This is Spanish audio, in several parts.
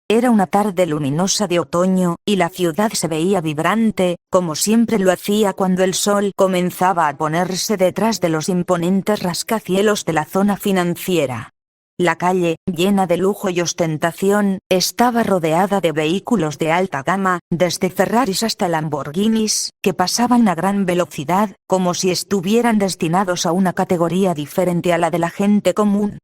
Era una tarde luminosa de otoño, y la ciudad se veía vibrante, como siempre lo hacía cuando el sol comenzaba a ponerse detrás de los imponentes rascacielos de la zona financiera. La calle, llena de lujo y ostentación, estaba rodeada de vehículos de alta gama, desde Ferraris hasta Lamborghinis, que pasaban a gran velocidad, como si estuvieran destinados a una categoría diferente a la de la gente común.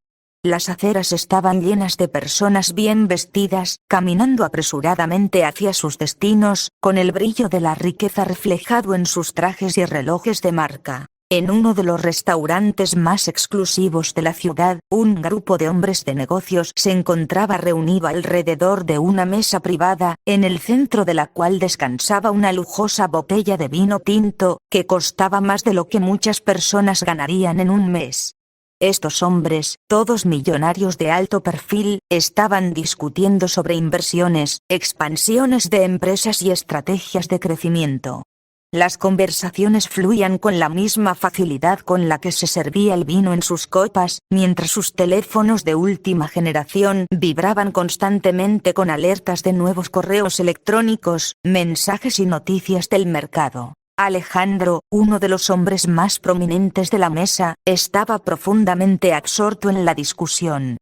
Las aceras estaban llenas de personas bien vestidas, caminando apresuradamente hacia sus destinos, con el brillo de la riqueza reflejado en sus trajes y relojes de marca. En uno de los restaurantes más exclusivos de la ciudad, un grupo de hombres de negocios se encontraba reunido alrededor de una mesa privada, en el centro de la cual descansaba una lujosa botella de vino tinto, que costaba más de lo que muchas personas ganarían en un mes. Estos hombres, todos millonarios de alto perfil, estaban discutiendo sobre inversiones, expansiones de empresas y estrategias de crecimiento. Las conversaciones fluían con la misma facilidad con la que se servía el vino en sus copas, mientras sus teléfonos de última generación vibraban constantemente con alertas de nuevos correos electrónicos, mensajes y noticias del mercado. Alejandro, uno de los hombres más prominentes de la mesa, estaba profundamente absorto en la discusión.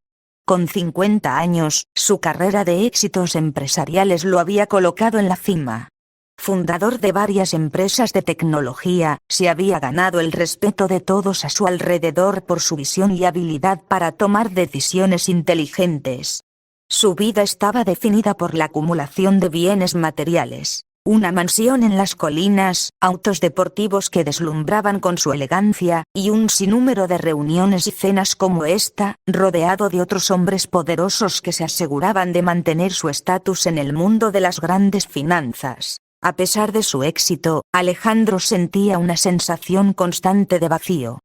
Con 50 años, su carrera de éxitos empresariales lo había colocado en la cima. Fundador de varias empresas de tecnología, se había ganado el respeto de todos a su alrededor por su visión y habilidad para tomar decisiones inteligentes. Su vida estaba definida por la acumulación de bienes materiales. Una mansión en las colinas, autos deportivos que deslumbraban con su elegancia, y un sinnúmero de reuniones y cenas como esta, rodeado de otros hombres poderosos que se aseguraban de mantener su estatus en el mundo de las grandes finanzas. A pesar de su éxito, Alejandro sentía una sensación constante de vacío.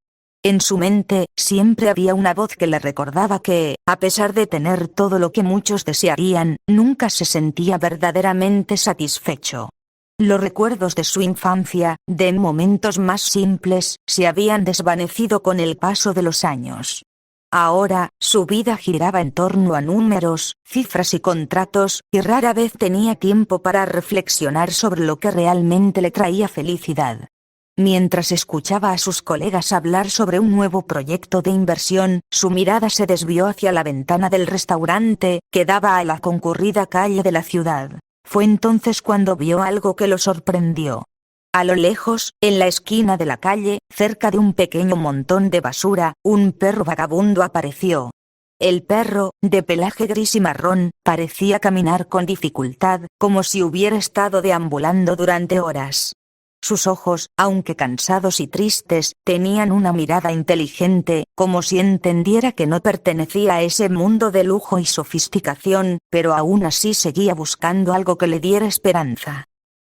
En su mente, siempre había una voz que le recordaba que, a pesar de tener todo lo que muchos desearían, nunca se sentía verdaderamente satisfecho. Los recuerdos de su infancia, de momentos más simples, se habían desvanecido con el paso de los años. Ahora, su vida giraba en torno a números, cifras y contratos, y rara vez tenía tiempo para reflexionar sobre lo que realmente le traía felicidad. Mientras escuchaba a sus colegas hablar sobre un nuevo proyecto de inversión, su mirada se desvió hacia la ventana del restaurante, que daba a la concurrida calle de la ciudad. Fue entonces cuando vio algo que lo sorprendió. A lo lejos, en la esquina de la calle, cerca de un pequeño montón de basura, un perro vagabundo apareció. El perro, de pelaje gris y marrón, parecía caminar con dificultad, como si hubiera estado deambulando durante horas. Sus ojos, aunque cansados y tristes, tenían una mirada inteligente, como si entendiera que no pertenecía a ese mundo de lujo y sofisticación, pero aún así seguía buscando algo que le diera esperanza.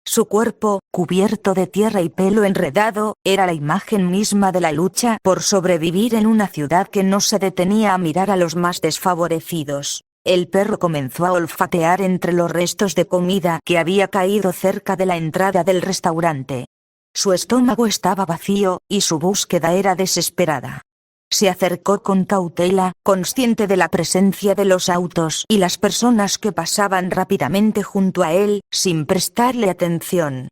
Su cuerpo, cubierto de tierra y pelo enredado, era la imagen misma de la lucha por sobrevivir en una ciudad que no se detenía a mirar a los más desfavorecidos. El perro comenzó a olfatear entre los restos de comida que había caído cerca de la entrada del restaurante. Su estómago estaba vacío, y su búsqueda era desesperada. Se acercó con cautela, consciente de la presencia de los autos y las personas que pasaban rápidamente junto a él, sin prestarle atención.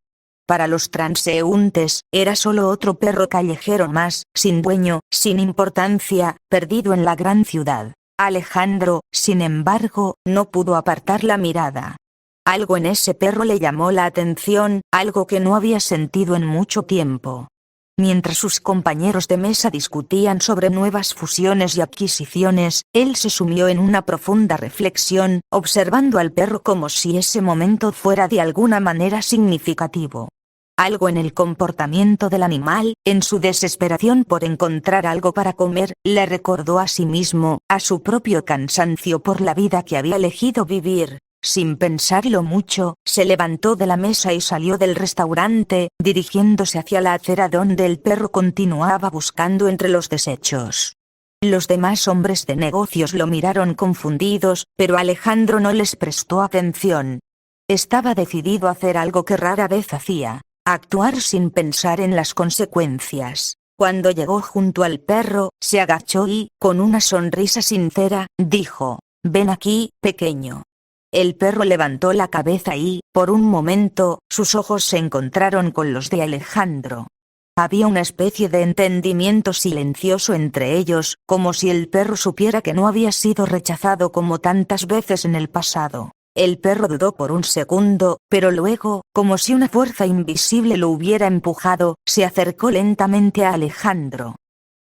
Para los transeúntes, era solo otro perro callejero más, sin dueño, sin importancia, perdido en la gran ciudad. Alejandro, sin embargo, no pudo apartar la mirada. Algo en ese perro le llamó la atención, algo que no había sentido en mucho tiempo. Mientras sus compañeros de mesa discutían sobre nuevas fusiones y adquisiciones, él se sumió en una profunda reflexión, observando al perro como si ese momento fuera de alguna manera significativo. Algo en el comportamiento del animal, en su desesperación por encontrar algo para comer, le recordó a sí mismo, a su propio cansancio por la vida que había elegido vivir. Sin pensarlo mucho, se levantó de la mesa y salió del restaurante, dirigiéndose hacia la acera donde el perro continuaba buscando entre los desechos. Los demás hombres de negocios lo miraron confundidos, pero Alejandro no les prestó atención. Estaba decidido a hacer algo que rara vez hacía: actuar sin pensar en las consecuencias. Cuando llegó junto al perro, se agachó y, con una sonrisa sincera, dijo: «Ven aquí, pequeño». El perro levantó la cabeza y, por un momento, sus ojos se encontraron con los de Alejandro. Había una especie de entendimiento silencioso entre ellos, como si el perro supiera que no había sido rechazado como tantas veces en el pasado. El perro dudó por un segundo, pero luego, como si una fuerza invisible lo hubiera empujado, se acercó lentamente a Alejandro.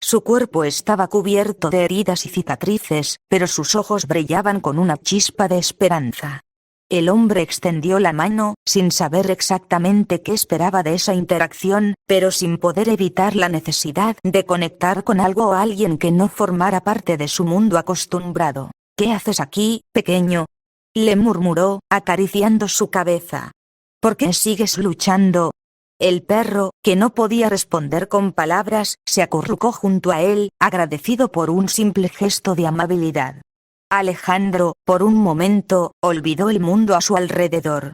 Su cuerpo estaba cubierto de heridas y cicatrices, pero sus ojos brillaban con una chispa de esperanza. El hombre extendió la mano, sin saber exactamente qué esperaba de esa interacción, pero sin poder evitar la necesidad de conectar con algo o alguien que no formara parte de su mundo acostumbrado. «¿Qué haces aquí, pequeño?», le murmuró, acariciando su cabeza. «¿Por qué sigues luchando?». El perro, que no podía responder con palabras, se acurrucó junto a él, agradecido por un simple gesto de amabilidad. Alejandro, por un momento, olvidó el mundo a su alrededor.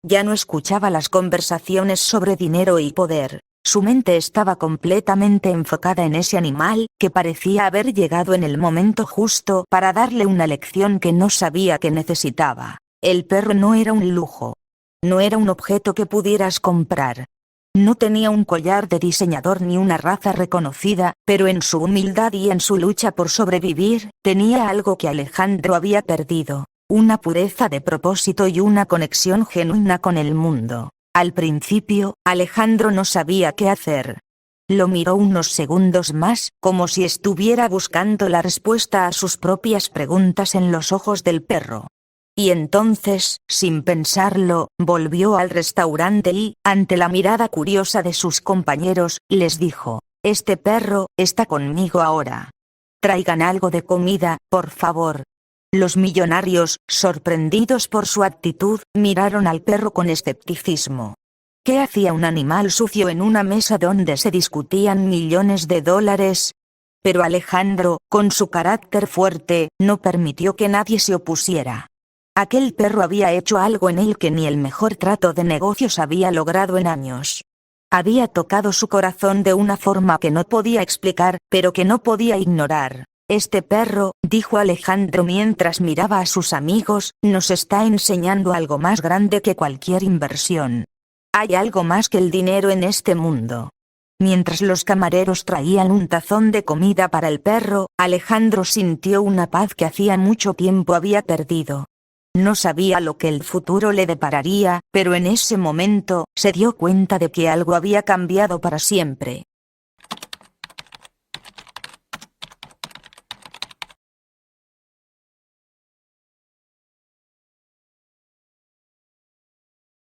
Ya no escuchaba las conversaciones sobre dinero y poder. Su mente estaba completamente enfocada en ese animal, que parecía haber llegado en el momento justo para darle una lección que no sabía que necesitaba. El perro no era un lujo. No era un objeto que pudieras comprar. No tenía un collar de diseñador ni una raza reconocida, pero en su humildad y en su lucha por sobrevivir, tenía algo que Alejandro había perdido: una pureza de propósito y una conexión genuina con el mundo. Al principio, Alejandro no sabía qué hacer. Lo miró unos segundos más, como si estuviera buscando la respuesta a sus propias preguntas en los ojos del perro. Y entonces, sin pensarlo, volvió al restaurante y, ante la mirada curiosa de sus compañeros, les dijo: «Este perro está conmigo ahora. Traigan algo de comida, por favor». Los millonarios, sorprendidos por su actitud, miraron al perro con escepticismo. ¿Qué hacía un animal sucio en una mesa donde se discutían millones de dólares? Pero Alejandro, con su carácter fuerte, no permitió que nadie se opusiera. Aquel perro había hecho algo en él que ni el mejor trato de negocios había logrado en años. Había tocado su corazón de una forma que no podía explicar, pero que no podía ignorar. «Este perro», dijo Alejandro mientras miraba a sus amigos, «nos está enseñando algo más grande que cualquier inversión. Hay algo más que el dinero en este mundo». Mientras los camareros traían un tazón de comida para el perro, Alejandro sintió una paz que hacía mucho tiempo había perdido. No sabía lo que el futuro le depararía, pero en ese momento, se dio cuenta de que algo había cambiado para siempre.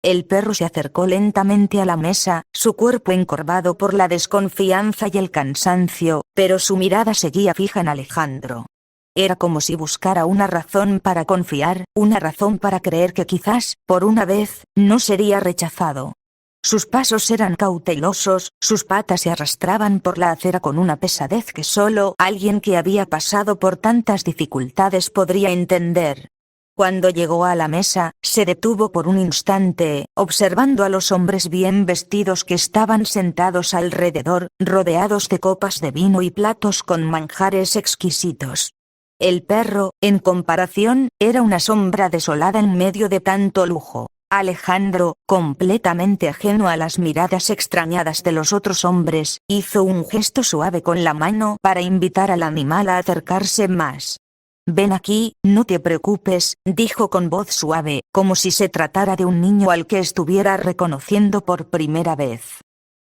El perro se acercó lentamente a la mesa, su cuerpo encorvado por la desconfianza y el cansancio, pero su mirada seguía fija en Alejandro. Era como si buscara una razón para confiar, una razón para creer que quizás, por una vez, no sería rechazado. Sus pasos eran cautelosos, sus patas se arrastraban por la acera con una pesadez que solo alguien que había pasado por tantas dificultades podría entender. Cuando llegó a la mesa, se detuvo por un instante, observando a los hombres bien vestidos que estaban sentados alrededor, rodeados de copas de vino y platos con manjares exquisitos. El perro, en comparación, era una sombra desolada en medio de tanto lujo. Alejandro, completamente ajeno a las miradas extrañadas de los otros hombres, hizo un gesto suave con la mano para invitar al animal a acercarse más. «Ven aquí, no te preocupes», dijo con voz suave, como si se tratara de un niño al que estuviera reconociendo por primera vez.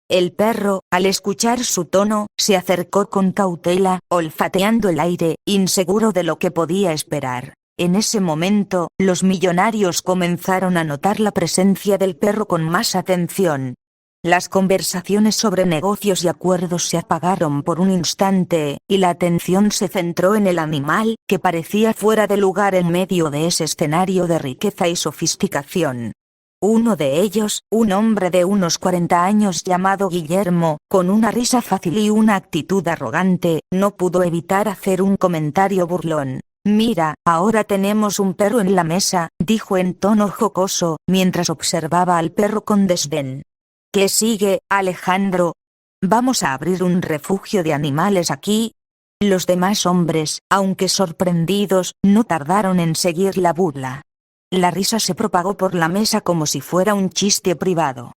El perro, al escuchar su tono, se acercó con cautela, olfateando el aire, inseguro de lo que podía esperar. En ese momento, los millonarios comenzaron a notar la presencia del perro con más atención. Las conversaciones sobre negocios y acuerdos se apagaron por un instante, y la atención se centró en el animal, que parecía fuera de lugar en medio de ese escenario de riqueza y sofisticación. Uno de ellos, un hombre de unos 40 años llamado Guillermo, con una risa fácil y una actitud arrogante, no pudo evitar hacer un comentario burlón. «Mira, ahora tenemos un perro en la mesa», dijo en tono jocoso, mientras observaba al perro con desdén. «¿Qué sigue, Alejandro? ¿Vamos a abrir un refugio de animales aquí?» Los demás hombres, aunque sorprendidos, no tardaron en seguir la burla. la risa se propagó por la mesa como si fuera un chiste privado.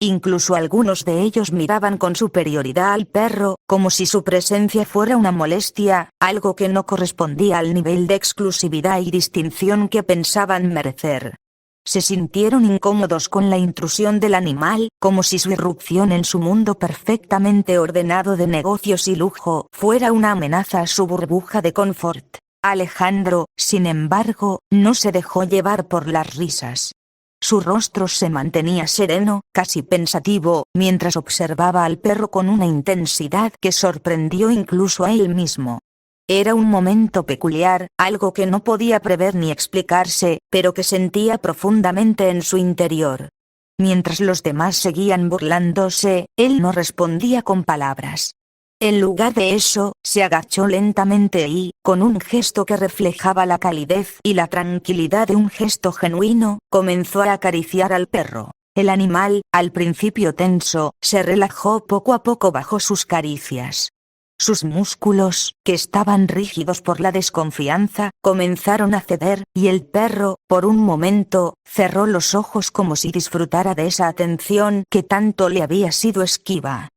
Incluso algunos de ellos miraban con superioridad al perro, como si su presencia fuera una molestia, algo que no correspondía al nivel de exclusividad y distinción que pensaban merecer. Se sintieron incómodos con la intrusión del animal, como si su irrupción en su mundo perfectamente ordenado de negocios y lujo fuera una amenaza a su burbuja de confort. Alejandro, sin embargo, no se dejó llevar por las risas. Su rostro se mantenía sereno, casi pensativo, mientras observaba al perro con una intensidad que sorprendió incluso a él mismo. Era un momento peculiar, algo que no podía prever ni explicarse, pero que sentía profundamente en su interior. Mientras los demás seguían burlándose, él no respondía con palabras. En lugar de eso, se agachó lentamente y, con un gesto que reflejaba la calidez y la tranquilidad de un gesto genuino, comenzó a acariciar al perro. El animal, al principio tenso, se relajó poco a poco bajo sus caricias. Sus músculos, que estaban rígidos por la desconfianza, comenzaron a ceder, y el perro, por un momento, cerró los ojos como si disfrutara de esa atención que tanto le había sido esquiva.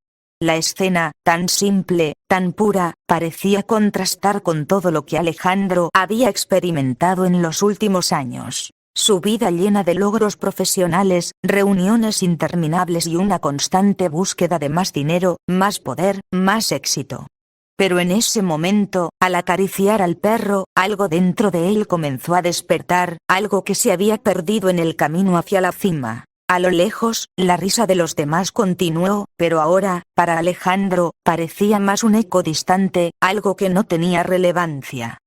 La escena, tan simple, tan pura, parecía contrastar con todo lo que Alejandro había experimentado en los últimos años. Su vida llena de logros profesionales, reuniones interminables y una constante búsqueda de más dinero, más poder, más éxito. Pero en ese momento, al acariciar al perro, algo dentro de él comenzó a despertar, algo que se había perdido en el camino hacia la cima. A lo lejos, la risa de los demás continuó, pero ahora, para Alejandro, parecía más un eco distante, algo que no tenía relevancia.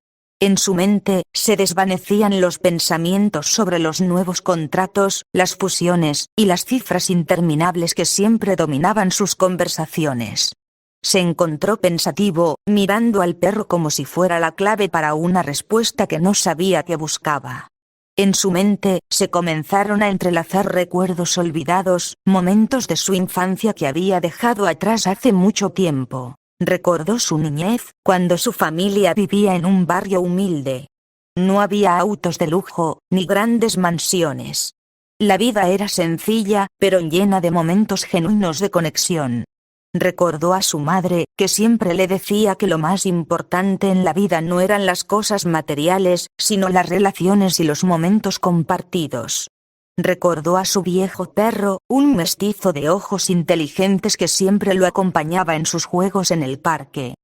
En su mente, se desvanecían los pensamientos sobre los nuevos contratos, las fusiones, y las cifras interminables que siempre dominaban sus conversaciones. Se encontró pensativo, mirando al perro como si fuera la clave para una respuesta que no sabía que buscaba. En su mente, se comenzaron a entrelazar recuerdos olvidados, momentos de su infancia que había dejado atrás hace mucho tiempo. Recordó su niñez, cuando su familia vivía en un barrio humilde. No había autos de lujo, ni grandes mansiones. La vida era sencilla, pero llena de momentos genuinos de conexión. Recordó a su madre, que siempre le decía que lo más importante en la vida no eran las cosas materiales, sino las relaciones y los momentos compartidos. Recordó a su viejo perro, un mestizo de ojos inteligentes que siempre lo acompañaba en sus juegos en el parque.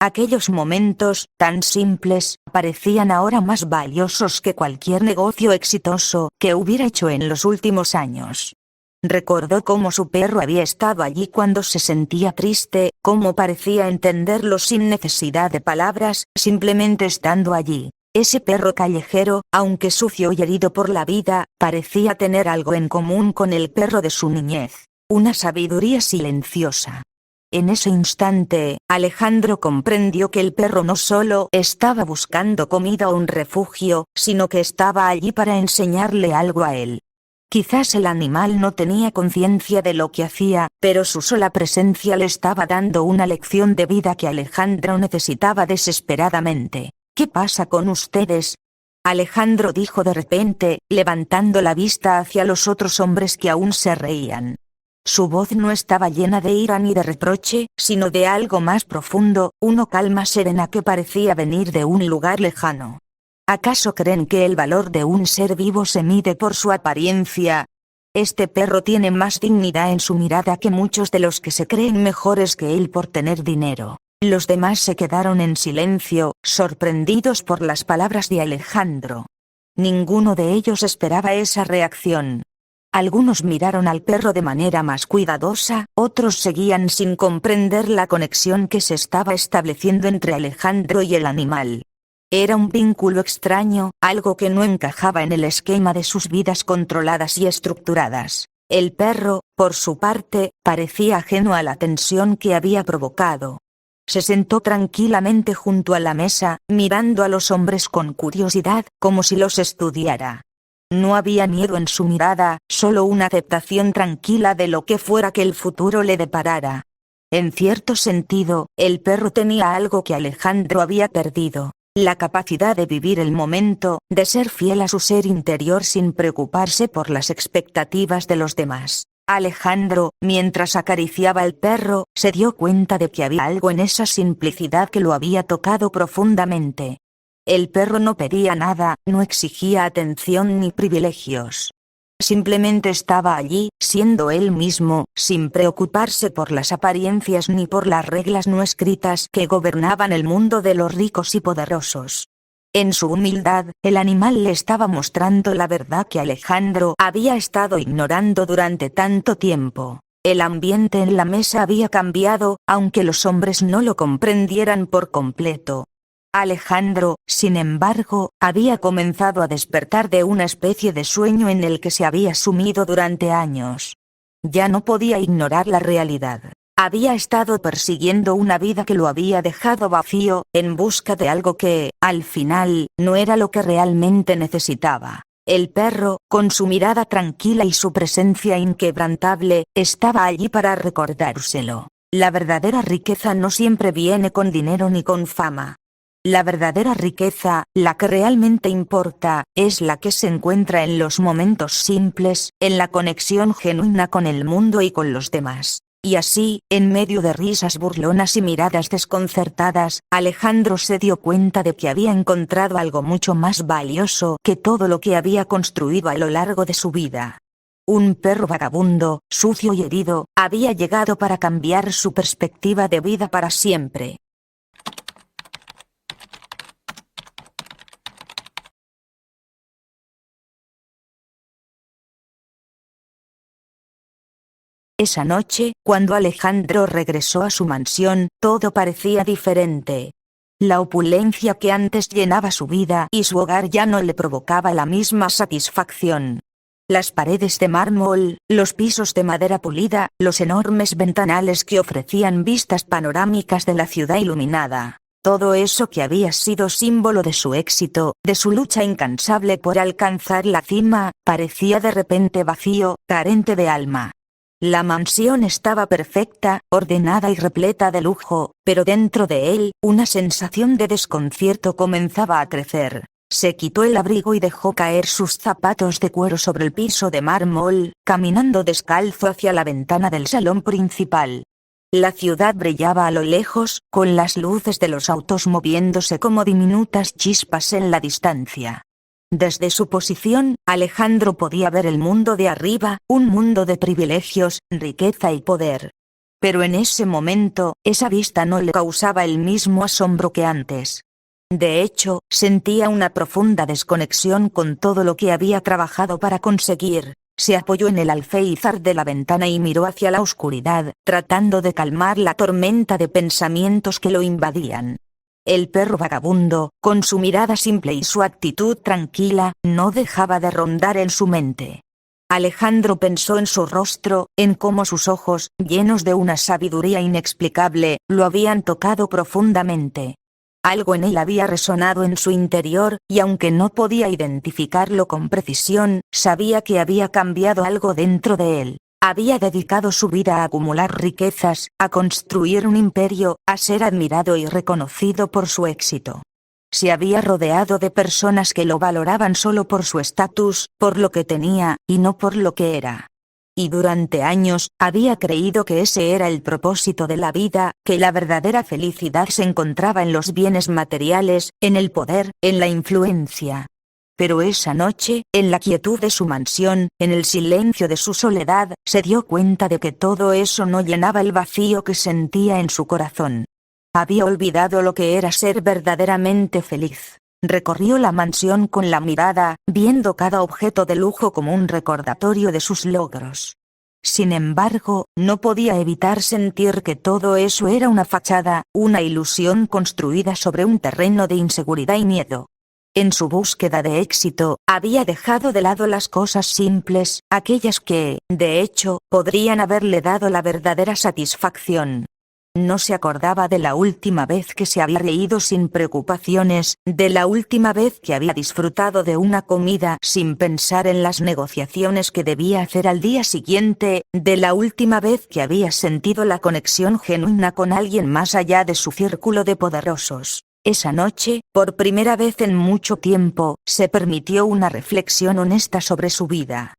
Aquellos momentos, tan simples, parecían ahora más valiosos que cualquier negocio exitoso que hubiera hecho en los últimos años. Recordó cómo su perro había estado allí cuando se sentía triste, cómo parecía entenderlo sin necesidad de palabras, simplemente estando allí. Ese perro callejero, aunque sucio y herido por la vida, parecía tener algo en común con el perro de su niñez, una sabiduría silenciosa. En ese instante, Alejandro comprendió que el perro no solo estaba buscando comida o un refugio, sino que estaba allí para enseñarle algo a él. Quizás el animal no tenía conciencia de lo que hacía, pero su sola presencia le estaba dando una lección de vida que Alejandro necesitaba desesperadamente. ¿Qué pasa con ustedes? Alejandro dijo de repente, levantando la vista hacia los otros hombres que aún se reían. Su voz no estaba llena de ira ni de reproche, sino de algo más profundo, una calma serena que parecía venir de un lugar lejano. ¿Acaso creen que el valor de un ser vivo se mide por su apariencia? Este perro tiene más dignidad en su mirada que muchos de los que se creen mejores que él por tener dinero. Los demás se quedaron en silencio, sorprendidos por las palabras de Alejandro. Ninguno de ellos esperaba esa reacción. Algunos miraron al perro de manera más cuidadosa, otros seguían sin comprender la conexión que se estaba estableciendo entre Alejandro y el animal. Era un vínculo extraño, algo que no encajaba en el esquema de sus vidas controladas y estructuradas. El perro, por su parte, parecía ajeno a la tensión que había provocado. Se sentó tranquilamente junto a la mesa, mirando a los hombres con curiosidad, como si los estudiara. No había miedo en su mirada, solo una aceptación tranquila de lo que fuera que el futuro le deparara. En cierto sentido, el perro tenía algo que Alejandro había perdido. la capacidad de vivir el momento, de ser fiel a su ser interior sin preocuparse por las expectativas de los demás. Alejandro, mientras acariciaba al perro, se dio cuenta de que había algo en esa simplicidad que lo había tocado profundamente. El perro no pedía nada, no exigía atención ni privilegios. Simplemente estaba allí, siendo él mismo, sin preocuparse por las apariencias ni por las reglas no escritas que gobernaban el mundo de los ricos y poderosos. En su humildad, el animal le estaba mostrando la verdad que Alejandro había estado ignorando durante tanto tiempo. El ambiente en la mesa había cambiado, aunque los hombres no lo comprendieran por completo. Alejandro, sin embargo, había comenzado a despertar de una especie de sueño en el que se había sumido durante años. Ya no podía ignorar la realidad. Había estado persiguiendo una vida que lo había dejado vacío, en busca de algo que, al final, no era lo que realmente necesitaba. El perro, con su mirada tranquila y su presencia inquebrantable, estaba allí para recordárselo. La verdadera riqueza no siempre viene con dinero ni con fama. La verdadera riqueza, la que realmente importa, es la que se encuentra en los momentos simples, en la conexión genuina con el mundo y con los demás. Y así, en medio de risas burlonas y miradas desconcertadas, Alejandro se dio cuenta de que había encontrado algo mucho más valioso que todo lo que había construido a lo largo de su vida. Un perro vagabundo, sucio y herido, había llegado para cambiar su perspectiva de vida para siempre. Esa noche, cuando Alejandro regresó a su mansión, todo parecía diferente. La opulencia que antes llenaba su vida y su hogar ya no le provocaba la misma satisfacción. Las paredes de mármol, los pisos de madera pulida, los enormes ventanales que ofrecían vistas panorámicas de la ciudad iluminada. Todo eso que había sido símbolo de su éxito, de su lucha incansable por alcanzar la cima, parecía de repente vacío, carente de alma. La mansión estaba perfecta, ordenada y repleta de lujo, pero dentro de él, una sensación de desconcierto comenzaba a crecer. Se quitó el abrigo y dejó caer sus zapatos de cuero sobre el piso de mármol, caminando descalzo hacia la ventana del salón principal. La ciudad brillaba a lo lejos, con las luces de los autos moviéndose como diminutas chispas en la distancia. Desde su posición, Alejandro podía ver el mundo de arriba, un mundo de privilegios, riqueza y poder. Pero en ese momento, esa vista no le causaba el mismo asombro que antes. De hecho, sentía una profunda desconexión con todo lo que había trabajado para conseguir. Se apoyó en el alféizar de la ventana y miró hacia la oscuridad, tratando de calmar la tormenta de pensamientos que lo invadían. El perro vagabundo, con su mirada simple y su actitud tranquila, no dejaba de rondar en su mente. Alejandro pensó en su rostro, en cómo sus ojos, llenos de una sabiduría inexplicable, lo habían tocado profundamente. Algo en él había resonado en su interior, y aunque no podía identificarlo con precisión, sabía que había cambiado algo dentro de él. Había dedicado su vida a acumular riquezas, a construir un imperio, a ser admirado y reconocido por su éxito. Se había rodeado de personas que lo valoraban solo por su estatus, por lo que tenía, y no por lo que era. Y durante años, había creído que ese era el propósito de la vida, que la verdadera felicidad se encontraba en los bienes materiales, en el poder, en la influencia. Pero esa noche, en la quietud de su mansión, en el silencio de su soledad, se dio cuenta de que todo eso no llenaba el vacío que sentía en su corazón. Había olvidado lo que era ser verdaderamente feliz. Recorrió la mansión con la mirada, viendo cada objeto de lujo como un recordatorio de sus logros. Sin embargo, no podía evitar sentir que todo eso era una fachada, una ilusión construida sobre un terreno de inseguridad y miedo. En su búsqueda de éxito, había dejado de lado las cosas simples, aquellas que, de hecho, podrían haberle dado la verdadera satisfacción. No se acordaba de la última vez que se había reído sin preocupaciones, de la última vez que había disfrutado de una comida sin pensar en las negociaciones que debía hacer al día siguiente, de la última vez que había sentido la conexión genuina con alguien más allá de su círculo de poderosos. Esa noche, por primera vez en mucho tiempo, se permitió una reflexión honesta sobre su vida.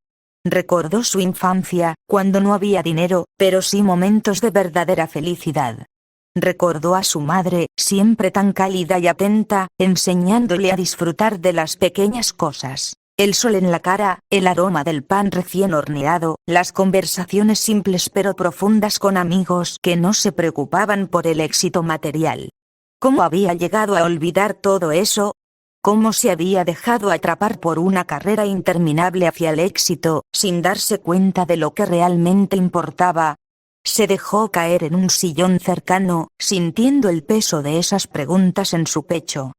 Recordó su infancia, cuando no había dinero, pero sí momentos de verdadera felicidad. Recordó a su madre, siempre tan cálida y atenta, enseñándole a disfrutar de las pequeñas cosas. El sol en la cara, el aroma del pan recién horneado, las conversaciones simples pero profundas con amigos que no se preocupaban por el éxito material. ¿Cómo había llegado a olvidar todo eso? ¿Cómo se había dejado atrapar por una carrera interminable hacia el éxito, sin darse cuenta de lo que realmente importaba? Se dejó caer en un sillón cercano, sintiendo el peso de esas preguntas en su pecho.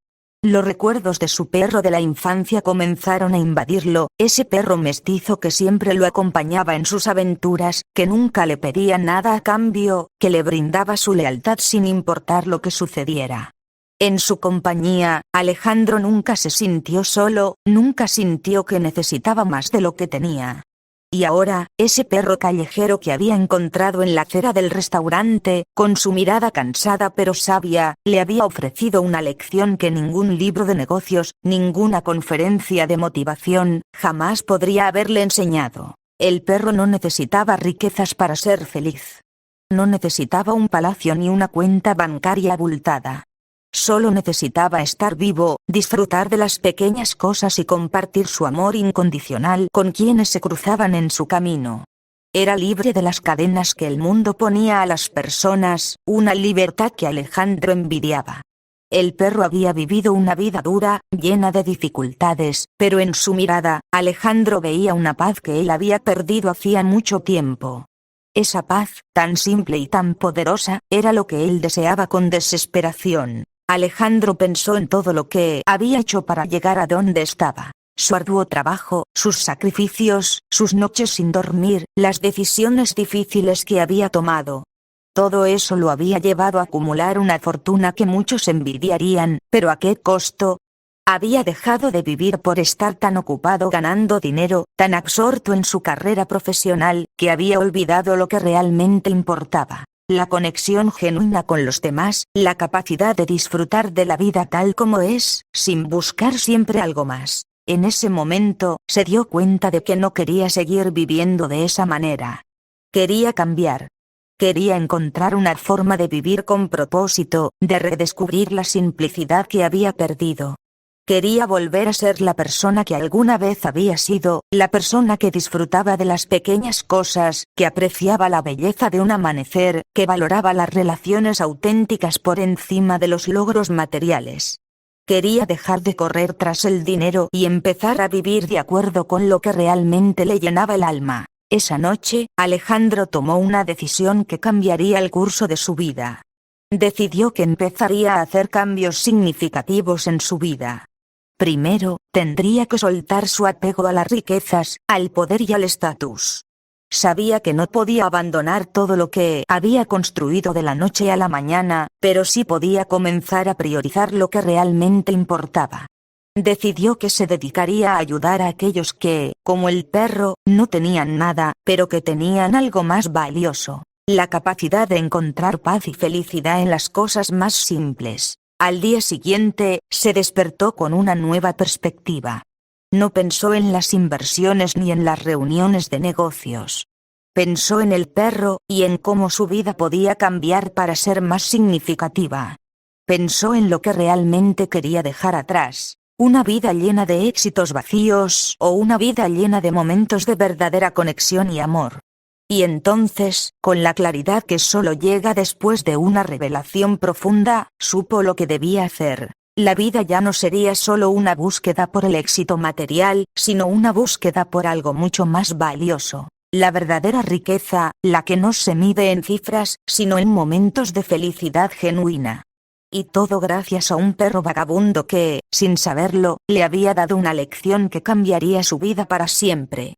Los recuerdos de su perro de la infancia comenzaron a invadirlo, ese perro mestizo que siempre lo acompañaba en sus aventuras, que nunca le pedía nada a cambio, que le brindaba su lealtad sin importar lo que sucediera. En su compañía, Alejandro nunca se sintió solo, nunca sintió que necesitaba más de lo que tenía. Y ahora, ese perro callejero que había encontrado en la acera del restaurante, con su mirada cansada pero sabia, le había ofrecido una lección que ningún libro de negocios, ninguna conferencia de motivación, jamás podría haberle enseñado. El perro no necesitaba riquezas para ser feliz. No necesitaba un palacio ni una cuenta bancaria abultada. Solo necesitaba estar vivo, disfrutar de las pequeñas cosas y compartir su amor incondicional con quienes se cruzaban en su camino. Era libre de las cadenas que el mundo ponía a las personas, una libertad que Alejandro envidiaba. El perro había vivido una vida dura, llena de dificultades, pero en su mirada, Alejandro veía una paz que él había perdido hacía mucho tiempo. Esa paz, tan simple y tan poderosa, era lo que él deseaba con desesperación. Alejandro pensó en todo lo que había hecho para llegar a donde estaba. Su arduo trabajo, sus sacrificios, sus noches sin dormir, las decisiones difíciles que había tomado. Todo eso lo había llevado a acumular una fortuna que muchos envidiarían, pero ¿a qué costo? Había dejado de vivir por estar tan ocupado ganando dinero, tan absorto en su carrera profesional, que había olvidado lo que realmente importaba. La conexión genuina con los demás, la capacidad de disfrutar de la vida tal como es, sin buscar siempre algo más. En ese momento, se dio cuenta de que no quería seguir viviendo de esa manera. Quería cambiar. Quería encontrar una forma de vivir con propósito, de redescubrir la simplicidad que había perdido. Quería volver a ser la persona que alguna vez había sido, la persona que disfrutaba de las pequeñas cosas, que apreciaba la belleza de un amanecer, que valoraba las relaciones auténticas por encima de los logros materiales. Quería dejar de correr tras el dinero y empezar a vivir de acuerdo con lo que realmente le llenaba el alma. Esa noche, Alejandro tomó una decisión que cambiaría el curso de su vida. Decidió que empezaría a hacer cambios significativos en su vida. Primero, tendría que soltar su apego a las riquezas, al poder y al estatus. Sabía que no podía abandonar todo lo que había construido de la noche a la mañana, pero sí podía comenzar a priorizar lo que realmente importaba. Decidió que se dedicaría a ayudar a aquellos que, como el perro, no tenían nada, pero que tenían algo más valioso: la capacidad de encontrar paz y felicidad en las cosas más simples. Al día siguiente, se despertó con una nueva perspectiva. No pensó en las inversiones ni en las reuniones de negocios. Pensó en el perro, y en cómo su vida podía cambiar para ser más significativa. Pensó en lo que realmente quería dejar atrás: una vida llena de éxitos vacíos o una vida llena de momentos de verdadera conexión y amor. Y entonces, con la claridad que solo llega después de una revelación profunda, supo lo que debía hacer. La vida ya no sería solo una búsqueda por el éxito material, sino una búsqueda por algo mucho más valioso. La verdadera riqueza, la que no se mide en cifras, sino en momentos de felicidad genuina. Y todo gracias a un perro vagabundo que, sin saberlo, le había dado una lección que cambiaría su vida para siempre.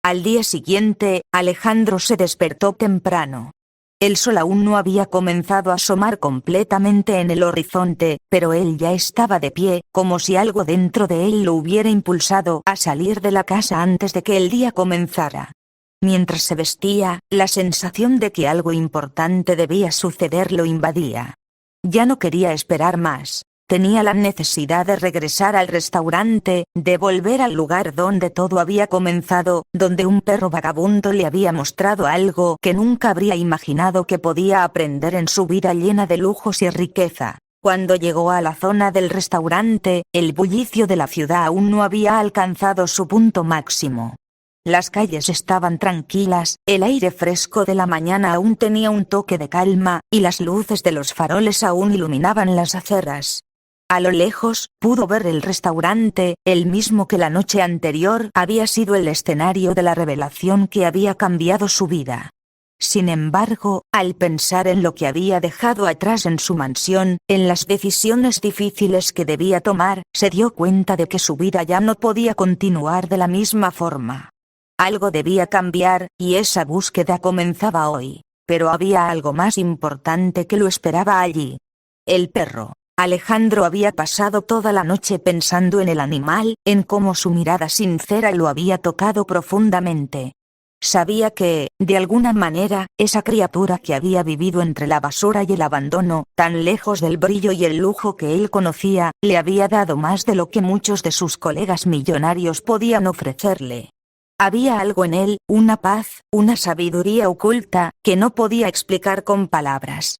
Al día siguiente, Alejandro se despertó temprano. El sol aún no había comenzado a asomar completamente en el horizonte, pero él ya estaba de pie, como si algo dentro de él lo hubiera impulsado a salir de la casa antes de que el día comenzara. Mientras se vestía, la sensación de que algo importante debía suceder lo invadía. Ya no quería esperar más. Tenía la necesidad de regresar al restaurante, de volver al lugar donde todo había comenzado, donde un perro vagabundo le había mostrado algo que nunca habría imaginado que podía aprender en su vida llena de lujos y riqueza. Cuando llegó a la zona del restaurante, el bullicio de la ciudad aún no había alcanzado su punto máximo. Las calles estaban tranquilas, el aire fresco de la mañana aún tenía un toque de calma, y las luces de los faroles aún iluminaban las aceras. A lo lejos, pudo ver el restaurante, el mismo que la noche anterior había sido el escenario de la revelación que había cambiado su vida. Sin embargo, al pensar en lo que había dejado atrás en su mansión, en las decisiones difíciles que debía tomar, se dio cuenta de que su vida ya no podía continuar de la misma forma. Algo debía cambiar, y esa búsqueda comenzaba hoy. Pero había algo más importante que lo esperaba allí. El perro. Alejandro había pasado toda la noche pensando en el animal, en cómo su mirada sincera lo había tocado profundamente. Sabía que, de alguna manera, esa criatura que había vivido entre la basura y el abandono, tan lejos del brillo y el lujo que él conocía, le había dado más de lo que muchos de sus colegas millonarios podían ofrecerle. Había algo en él, una paz, una sabiduría oculta, que no podía explicar con palabras.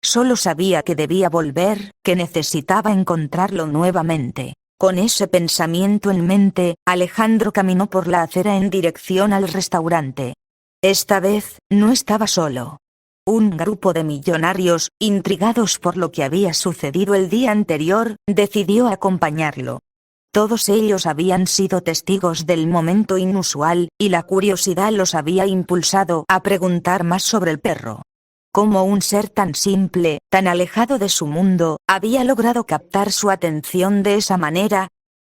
Solo sabía que debía volver, que necesitaba encontrarlo nuevamente. Con ese pensamiento en mente, Alejandro caminó por la acera en dirección al restaurante. Esta vez, no estaba solo. Un grupo de millonarios, intrigados por lo que había sucedido el día anterior, decidió acompañarlo. Todos ellos habían sido testigos del momento inusual, y la curiosidad los había impulsado a preguntar más sobre el perro. Cómo un ser tan simple, tan alejado de su mundo, había logrado captar su atención de esa manera.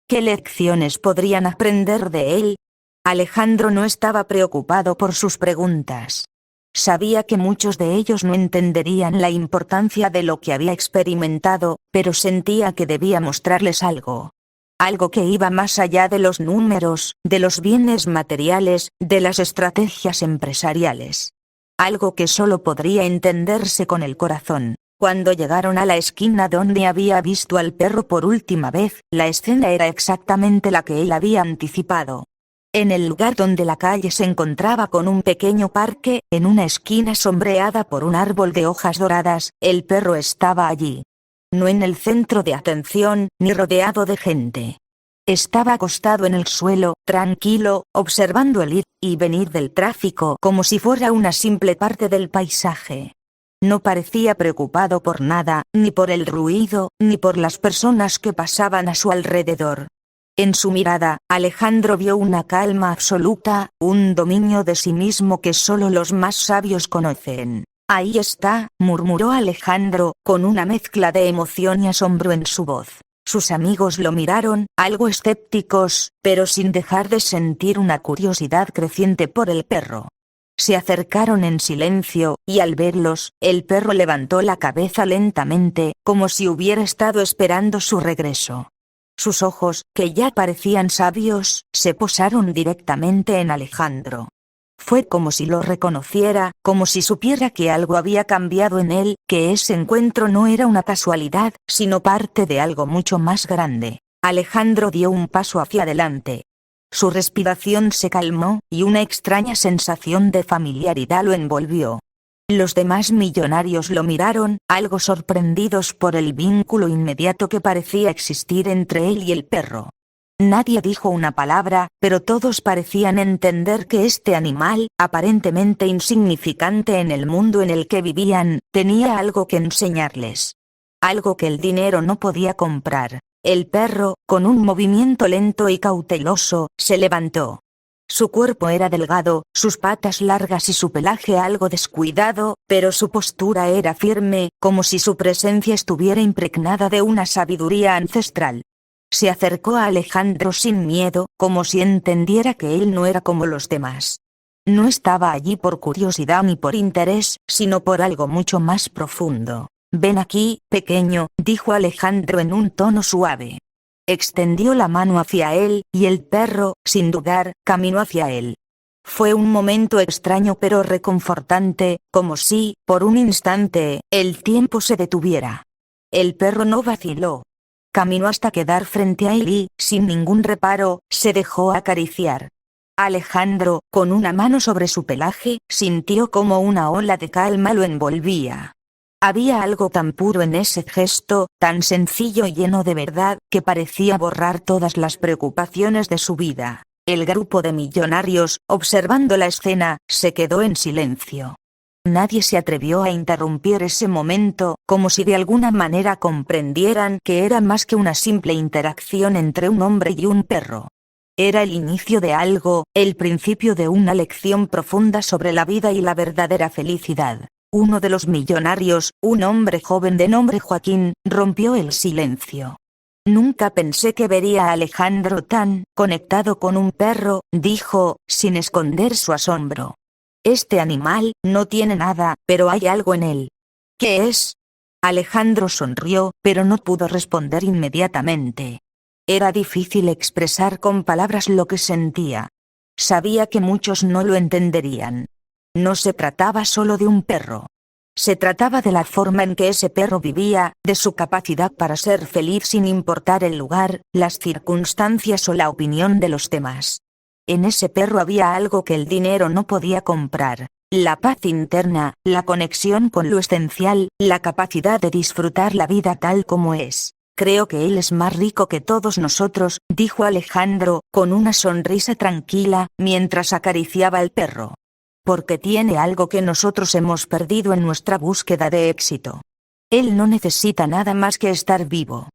¿Qué lecciones podrían aprender de él? Alejandro no estaba preocupado por sus preguntas. Sabía que muchos de ellos no entenderían la importancia de lo que había experimentado, pero sentía que debía mostrarles algo. Algo que iba más allá de los números, de los bienes materiales, de las estrategias empresariales. Algo que solo podría entenderse con el corazón. Cuando llegaron a la esquina donde había visto al perro por última vez, la escena era exactamente la que él había anticipado. En el lugar donde la calle se encontraba con un pequeño parque, en una esquina sombreada por un árbol de hojas doradas, el perro estaba allí. No en el centro de atención, ni rodeado de gente. Estaba acostado en el suelo, tranquilo, observando el ir y venir del tráfico como si fuera una simple parte del paisaje. No parecía preocupado por nada, ni por el ruido, ni por las personas que pasaban a su alrededor. En su mirada, Alejandro vio una calma absoluta, un dominio de sí mismo que solo los más sabios conocen. Ahí está, murmuró Alejandro, con una mezcla de emoción y asombro en su voz. Sus amigos lo miraron, algo escépticos, pero sin dejar de sentir una curiosidad creciente por el perro. Se acercaron en silencio, y al verlos, el perro levantó la cabeza lentamente, como si hubiera estado esperando su regreso. Sus ojos, que ya parecían sabios, se posaron directamente en Alejandro. Fue como si lo reconociera, como si supiera que algo había cambiado en él, que ese encuentro no era una casualidad, sino parte de algo mucho más grande. Alejandro dio un paso hacia adelante. Su respiración se calmó, y una extraña sensación de familiaridad lo envolvió. Los demás millonarios lo miraron, algo sorprendidos por el vínculo inmediato que parecía existir entre él y el perro. Nadie dijo una palabra, pero todos parecían entender que este animal, aparentemente insignificante en el mundo en el que vivían, tenía algo que enseñarles. Algo que el dinero no podía comprar. El perro, con un movimiento lento y cauteloso, se levantó. Su cuerpo era delgado, sus patas largas y su pelaje algo descuidado, pero su postura era firme, como si su presencia estuviera impregnada de una sabiduría ancestral. Se acercó a Alejandro sin miedo, como si entendiera que él no era como los demás. No estaba allí por curiosidad ni por interés, sino por algo mucho más profundo. «Ven aquí, pequeño», dijo Alejandro en un tono suave. Extendió la mano hacia él, y el perro, sin dudar, caminó hacia él. Fue un momento extraño pero reconfortante, como si, por un instante, el tiempo se detuviera. El perro no vaciló. Caminó hasta quedar frente a él y, sin ningún reparo, se dejó acariciar. Alejandro, con una mano sobre su pelaje, sintió como una ola de calma lo envolvía. Había algo tan puro en ese gesto, tan sencillo y lleno de verdad, que parecía borrar todas las preocupaciones de su vida. El grupo de millonarios, observando la escena, se quedó en silencio. Nadie se atrevió a interrumpir ese momento, como si de alguna manera comprendieran que era más que una simple interacción entre un hombre y un perro. Era el inicio de algo, el principio de una lección profunda sobre la vida y la verdadera felicidad. Uno de los millonarios, un hombre joven de nombre Joaquín, rompió el silencio. «Nunca pensé que vería a Alejandro tan conectado con un perro», dijo, sin esconder su asombro. «Este animal no tiene nada, pero hay algo en él». «¿Qué es?». Alejandro sonrió, pero no pudo responder inmediatamente. Era difícil expresar con palabras lo que sentía. Sabía que muchos no lo entenderían. No se trataba solo de un perro. Se trataba de la forma en que ese perro vivía, de su capacidad para ser feliz sin importar el lugar, las circunstancias o la opinión de los demás. En ese perro había algo que el dinero no podía comprar: la paz interna, la conexión con lo esencial, la capacidad de disfrutar la vida tal como es. «Creo que él es más rico que todos nosotros», dijo Alejandro, con una sonrisa tranquila, mientras acariciaba al perro. «Porque tiene algo que nosotros hemos perdido en nuestra búsqueda de éxito. Él no necesita nada más que estar vivo.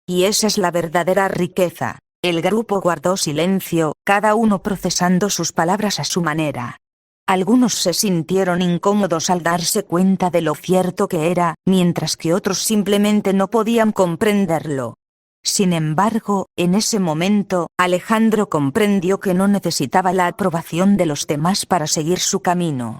Y esa es la verdadera riqueza». El grupo guardó silencio, cada uno procesando sus palabras a su manera. Algunos se sintieron incómodos al darse cuenta de lo cierto que era, mientras que otros simplemente no podían comprenderlo. Sin embargo, en ese momento, Alejandro comprendió que no necesitaba la aprobación de los demás para seguir su camino.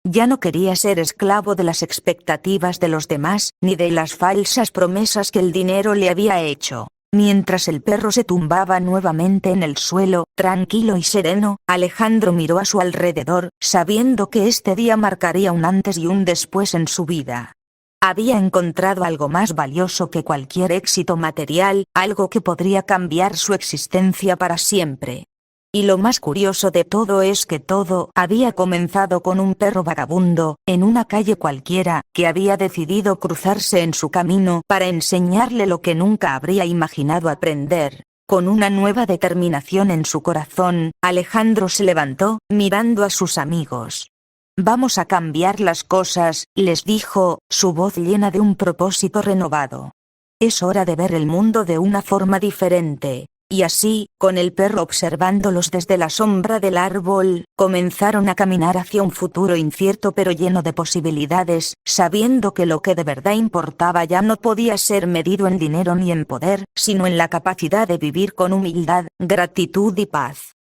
Ya no quería ser esclavo de las expectativas de los demás, ni de las falsas promesas que el dinero le había hecho. Mientras el perro se tumbaba nuevamente en el suelo, tranquilo y sereno, Alejandro miró a su alrededor, sabiendo que este día marcaría un antes y un después en su vida. Había encontrado algo más valioso que cualquier éxito material, algo que podría cambiar su existencia para siempre. Y lo más curioso de todo es que todo había comenzado con un perro vagabundo, en una calle cualquiera, que había decidido cruzarse en su camino para enseñarle lo que nunca habría imaginado aprender. Con una nueva determinación en su corazón, Alejandro se levantó, mirando a sus amigos. «Vamos a cambiar las cosas», les dijo, su voz llena de un propósito renovado. «Es hora de ver el mundo de una forma diferente». Y así, con el perro observándolos desde la sombra del árbol, comenzaron a caminar hacia un futuro incierto pero lleno de posibilidades, sabiendo que lo que de verdad importaba ya no podía ser medido en dinero ni en poder, sino en la capacidad de vivir con humildad, gratitud y paz.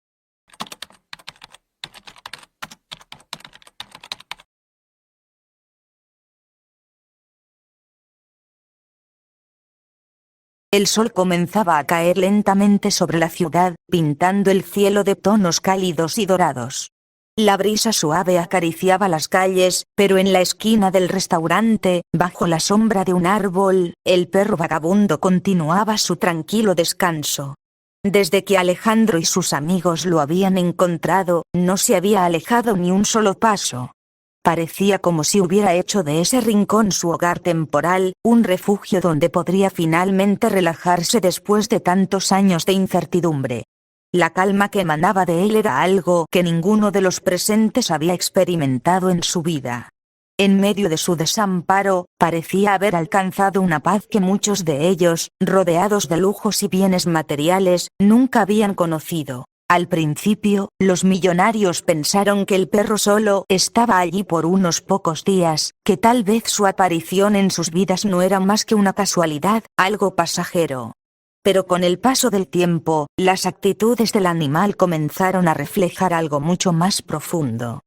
El sol comenzaba a caer lentamente sobre la ciudad, pintando el cielo de tonos cálidos y dorados. La brisa suave acariciaba las calles, pero en la esquina del restaurante, bajo la sombra de un árbol, el perro vagabundo continuaba su tranquilo descanso. Desde que Alejandro y sus amigos lo habían encontrado, no se había alejado ni un solo paso. Parecía como si hubiera hecho de ese rincón su hogar temporal, un refugio donde podría finalmente relajarse después de tantos años de incertidumbre. La calma que emanaba de él era algo que ninguno de los presentes había experimentado en su vida. En medio de su desamparo, parecía haber alcanzado una paz que muchos de ellos, rodeados de lujos y bienes materiales, nunca habían conocido. Al principio, los millonarios pensaron que el perro solo estaba allí por unos pocos días, que tal vez su aparición en sus vidas no era más que una casualidad, algo pasajero. Pero con el paso del tiempo, las actitudes del animal comenzaron a reflejar algo mucho más profundo.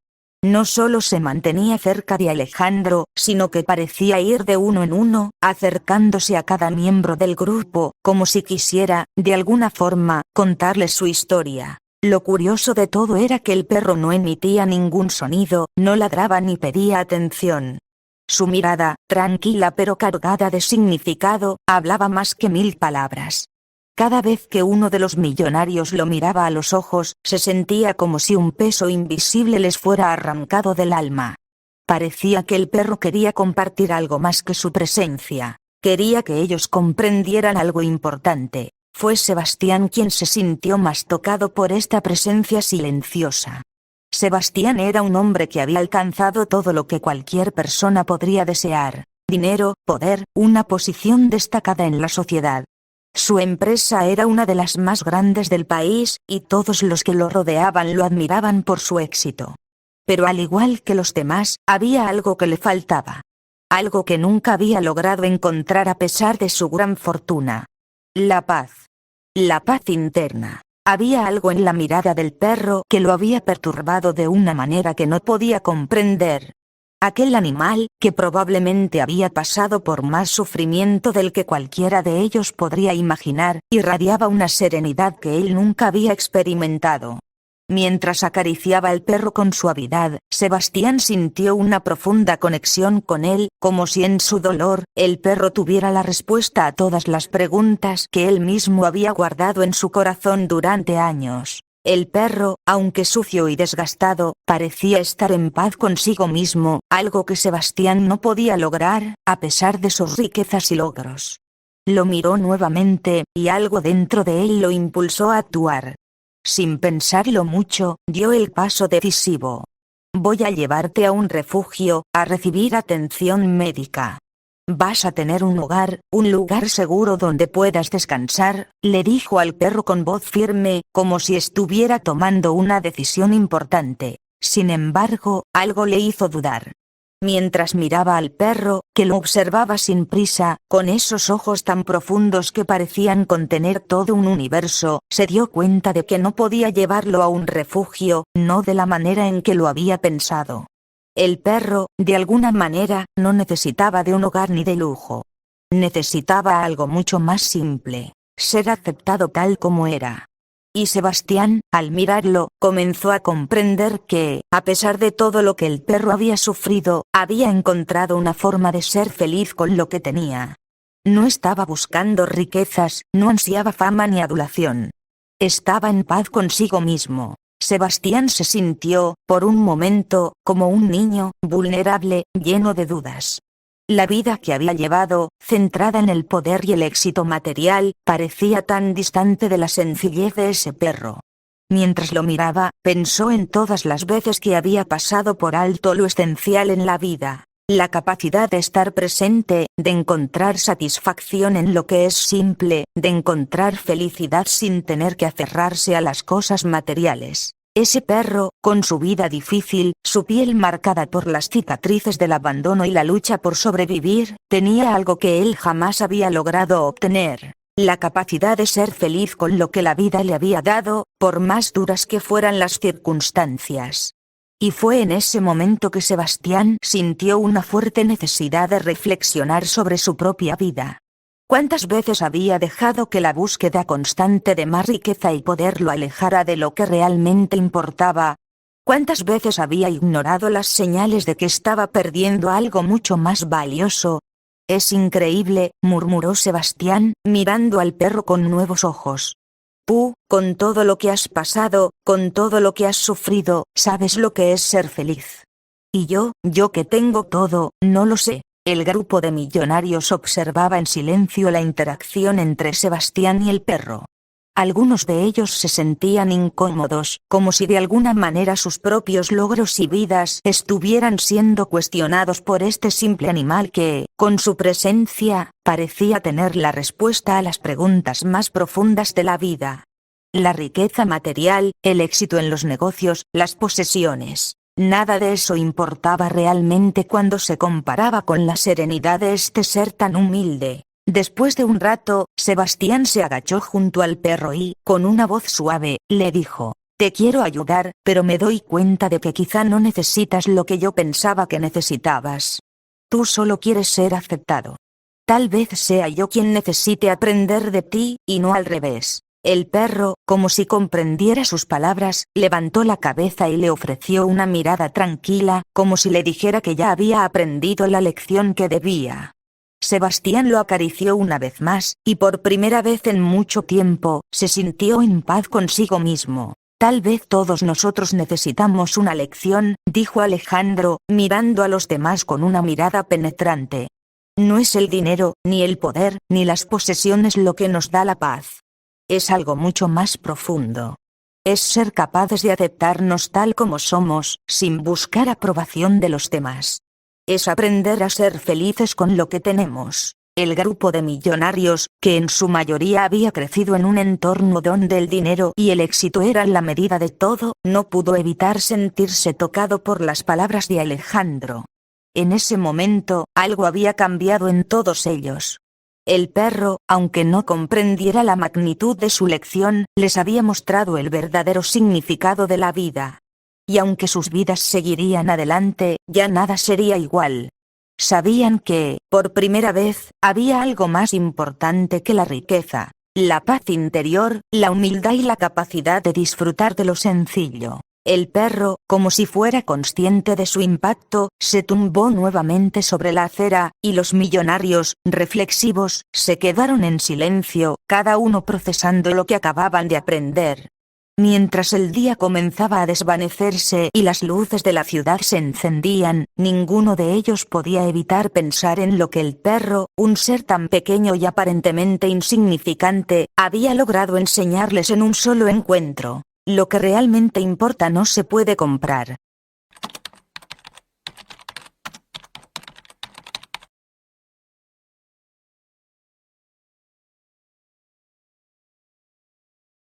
No solo se mantenía cerca de Alejandro, sino que parecía ir de uno en uno, acercándose a cada miembro del grupo, como si quisiera, de alguna forma, contarles su historia. Lo curioso de todo era que el perro no emitía ningún sonido, no ladraba ni pedía atención. Su mirada, tranquila pero cargada de significado, hablaba más que 1000 palabras. Cada vez que uno de los millonarios lo miraba a los ojos, se sentía como si un peso invisible les fuera arrancado del alma. Parecía que el perro quería compartir algo más que su presencia. Quería que ellos comprendieran algo importante. Fue Sebastián quien se sintió más tocado por esta presencia silenciosa. Sebastián era un hombre que había alcanzado todo lo que cualquier persona podría desear: dinero, poder, una posición destacada en la sociedad. Su empresa era una de las más grandes del país, y todos los que lo rodeaban lo admiraban por su éxito. Pero al igual que los demás, había algo que le faltaba. Algo que nunca había logrado encontrar a pesar de su gran fortuna. La paz. La paz interna. Había algo en la mirada del perro que lo había perturbado de una manera que no podía comprender. Aquel animal, que probablemente había pasado por más sufrimiento del que cualquiera de ellos podría imaginar, irradiaba una serenidad que él nunca había experimentado. Mientras acariciaba al perro con suavidad, Sebastián sintió una profunda conexión con él, como si en su dolor, el perro tuviera la respuesta a todas las preguntas que él mismo había guardado en su corazón durante años. El perro, aunque sucio y desgastado, parecía estar en paz consigo mismo, algo que Sebastián no podía lograr, a pesar de sus riquezas y logros. Lo miró nuevamente, y algo dentro de él lo impulsó a actuar. Sin pensarlo mucho, dio el paso decisivo. Voy a llevarte a un refugio, a recibir atención médica. Vas a tener un hogar, un lugar seguro donde puedas descansar, le dijo al perro con voz firme, como si estuviera tomando una decisión importante. Sin embargo, algo le hizo dudar. Mientras miraba al perro, que lo observaba sin prisa, con esos ojos tan profundos que parecían contener todo un universo, se dio cuenta de que no podía llevarlo a un refugio, no de la manera en que lo había pensado. El perro, de alguna manera, no necesitaba de un hogar ni de lujo. Necesitaba algo mucho más simple: ser aceptado tal como era. Y Sebastián, al mirarlo, comenzó a comprender que, a pesar de todo lo que el perro había sufrido, había encontrado una forma de ser feliz con lo que tenía. No estaba buscando riquezas, no ansiaba fama ni adulación. Estaba en paz consigo mismo. Sebastián se sintió, por un momento, como un niño, vulnerable, lleno de dudas. La vida que había llevado, centrada en el poder y el éxito material, parecía tan distante de la sencillez de ese perro. Mientras lo miraba, pensó en todas las veces que había pasado por alto lo esencial en la vida. La capacidad de estar presente, de encontrar satisfacción en lo que es simple, de encontrar felicidad sin tener que aferrarse a las cosas materiales. Ese perro, con su vida difícil, su piel marcada por las cicatrices del abandono y la lucha por sobrevivir, tenía algo que él jamás había logrado obtener: la capacidad de ser feliz con lo que la vida le había dado, por más duras que fueran las circunstancias. Y fue en ese momento que Sebastián sintió una fuerte necesidad de reflexionar sobre su propia vida. ¿Cuántas veces había dejado que la búsqueda constante de más riqueza y poder lo alejara de lo que realmente importaba? ¿Cuántas veces había ignorado las señales de que estaba perdiendo algo mucho más valioso? Es increíble, murmuró Sebastián, mirando al perro con nuevos ojos. Con todo lo que has pasado, con todo lo que has sufrido, ¿sabes lo que es ser feliz? Y yo que tengo todo, no lo sé. El grupo de millonarios observaba en silencio la interacción entre Sebastián y el perro. Algunos de ellos se sentían incómodos, como si de alguna manera sus propios logros y vidas estuvieran siendo cuestionados por este simple animal que, con su presencia, parecía tener la respuesta a las preguntas más profundas de la vida. La riqueza material, el éxito en los negocios, las posesiones. Nada de eso importaba realmente cuando se comparaba con la serenidad de este ser tan humilde. Después de un rato, Sebastián se agachó junto al perro y, con una voz suave, le dijo: te quiero ayudar, pero me doy cuenta de que quizá no necesitas lo que yo pensaba que necesitabas. Tú solo quieres ser aceptado. Tal vez sea yo quien necesite aprender de ti, y no al revés. El perro, como si comprendiera sus palabras, levantó la cabeza y le ofreció una mirada tranquila, como si le dijera que ya había aprendido la lección que debía. Sebastián lo acarició una vez más, y por primera vez en mucho tiempo, se sintió en paz consigo mismo. Tal vez todos nosotros necesitamos una lección, dijo Alejandro, mirando a los demás con una mirada penetrante. No es el dinero, ni el poder, ni las posesiones lo que nos da la paz. Es algo mucho más profundo. Es ser capaces de aceptarnos tal como somos, sin buscar aprobación de los demás. Es aprender a ser felices con lo que tenemos. El grupo de millonarios, que en su mayoría había crecido en un entorno donde el dinero y el éxito eran la medida de todo, no pudo evitar sentirse tocado por las palabras de Alejandro. En ese momento, algo había cambiado en todos ellos. El perro, aunque no comprendiera la magnitud de su lección, les había mostrado el verdadero significado de la vida. Y aunque sus vidas seguirían adelante, ya nada sería igual. Sabían que, por primera vez, había algo más importante que la riqueza: la paz interior, la humildad y la capacidad de disfrutar de lo sencillo. El perro, como si fuera consciente de su impacto, se tumbó nuevamente sobre la acera, y los millonarios, reflexivos, se quedaron en silencio, cada uno procesando lo que acababan de aprender. Mientras el día comenzaba a desvanecerse y las luces de la ciudad se encendían, ninguno de ellos podía evitar pensar en lo que el perro, un ser tan pequeño y aparentemente insignificante, había logrado enseñarles en un solo encuentro. Lo que realmente importa no se puede comprar.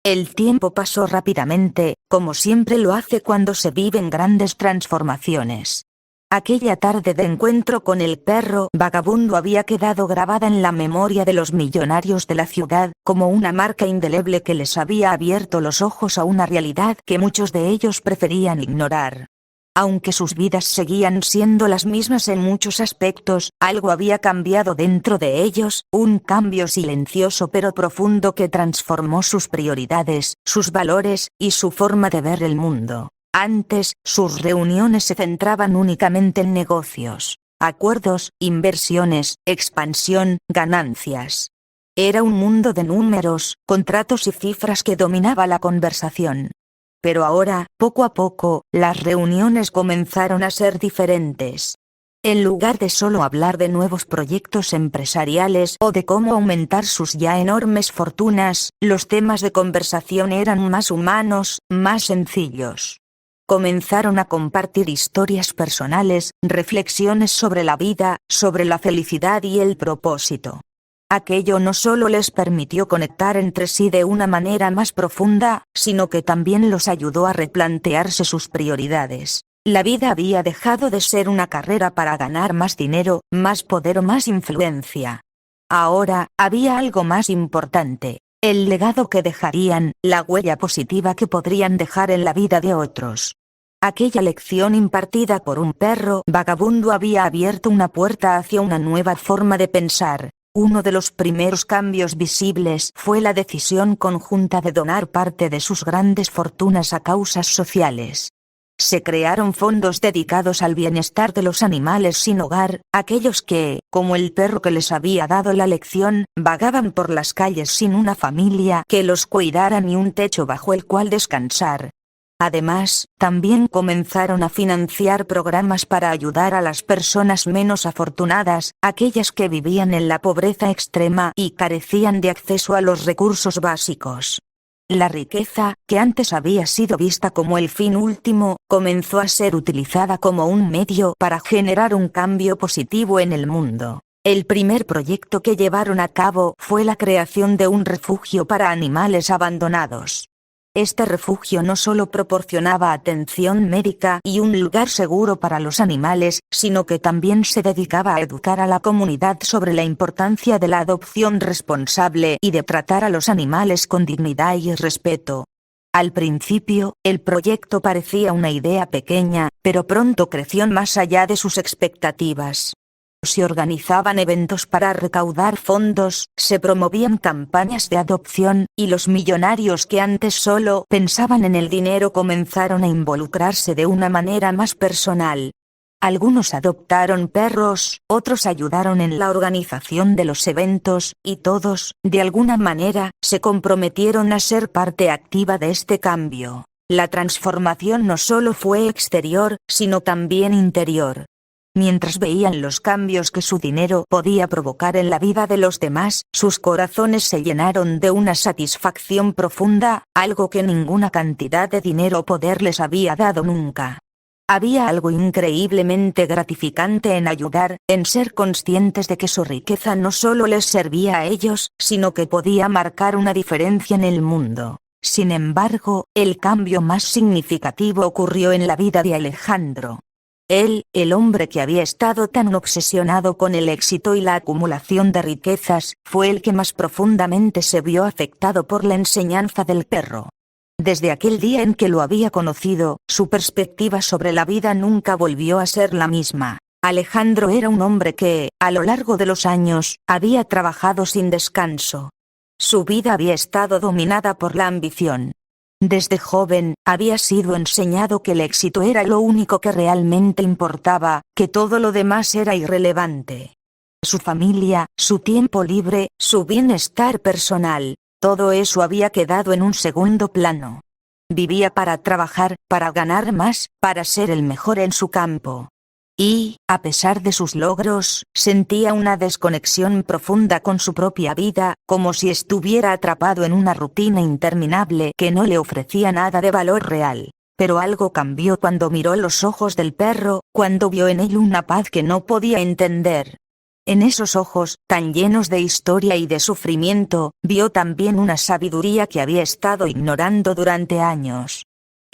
El tiempo pasó rápidamente, como siempre lo hace cuando se viven grandes transformaciones. Aquella tarde de encuentro con el perro vagabundo había quedado grabada en la memoria de los millonarios de la ciudad, como una marca indeleble que les había abierto los ojos a una realidad que muchos de ellos preferían ignorar. Aunque sus vidas seguían siendo las mismas en muchos aspectos, algo había cambiado dentro de ellos, un cambio silencioso pero profundo que transformó sus prioridades, sus valores, y su forma de ver el mundo. Antes, sus reuniones se centraban únicamente en negocios, acuerdos, inversiones, expansión, ganancias. Era un mundo de números, contratos y cifras que dominaba la conversación. Pero ahora, poco a poco, las reuniones comenzaron a ser diferentes. En lugar de solo hablar de nuevos proyectos empresariales o de cómo aumentar sus ya enormes fortunas, los temas de conversación eran más humanos, más sencillos. Comenzaron a compartir historias personales, reflexiones sobre la vida, sobre la felicidad y el propósito. Aquello no solo les permitió conectar entre sí de una manera más profunda, sino que también los ayudó a replantearse sus prioridades. La vida había dejado de ser una carrera para ganar más dinero, más poder o más influencia. Ahora, había algo más importante: el legado que dejarían, la huella positiva que podrían dejar en la vida de otros. Aquella lección impartida por un perro vagabundo había abierto una puerta hacia una nueva forma de pensar. Uno de los primeros cambios visibles fue la decisión conjunta de donar parte de sus grandes fortunas a causas sociales. Se crearon fondos dedicados al bienestar de los animales sin hogar, aquellos que, como el perro que les había dado la lección, vagaban por las calles sin una familia que los cuidara ni un techo bajo el cual descansar. Además, también comenzaron a financiar programas para ayudar a las personas menos afortunadas, aquellas que vivían en la pobreza extrema y carecían de acceso a los recursos básicos. La riqueza, que antes había sido vista como el fin último, comenzó a ser utilizada como un medio para generar un cambio positivo en el mundo. El primer proyecto que llevaron a cabo fue la creación de un refugio para animales abandonados. Este refugio no solo proporcionaba atención médica y un lugar seguro para los animales, sino que también se dedicaba a educar a la comunidad sobre la importancia de la adopción responsable y de tratar a los animales con dignidad y respeto. Al principio, el proyecto parecía una idea pequeña, pero pronto creció más allá de sus expectativas. Se organizaban eventos para recaudar fondos, se promovían campañas de adopción, y los millonarios que antes solo pensaban en el dinero comenzaron a involucrarse de una manera más personal. Algunos adoptaron perros, otros ayudaron en la organización de los eventos, y todos, de alguna manera, se comprometieron a ser parte activa de este cambio. La transformación no solo fue exterior, sino también interior. Mientras veían los cambios que su dinero podía provocar en la vida de los demás, sus corazones se llenaron de una satisfacción profunda, algo que ninguna cantidad de dinero o poder les había dado nunca. Había algo increíblemente gratificante en ayudar, en ser conscientes de que su riqueza no solo les servía a ellos, sino que podía marcar una diferencia en el mundo. Sin embargo, el cambio más significativo ocurrió en la vida de Alejandro. Él, el hombre que había estado tan obsesionado con el éxito y la acumulación de riquezas, fue el que más profundamente se vio afectado por la enseñanza del perro. Desde aquel día en que lo había conocido, su perspectiva sobre la vida nunca volvió a ser la misma. Alejandro era un hombre que, a lo largo de los años, había trabajado sin descanso. Su vida había estado dominada por la ambición. Desde joven, había sido enseñado que el éxito era lo único que realmente importaba, que todo lo demás era irrelevante. Su familia, su tiempo libre, su bienestar personal, todo eso había quedado en un segundo plano. Vivía para trabajar, para ganar más, para ser el mejor en su campo. Y, a pesar de sus logros, sentía una desconexión profunda con su propia vida, como si estuviera atrapado en una rutina interminable que no le ofrecía nada de valor real. Pero algo cambió cuando miró los ojos del perro, cuando vio en él una paz que no podía entender. En esos ojos, tan llenos de historia y de sufrimiento, vio también una sabiduría que había estado ignorando durante años.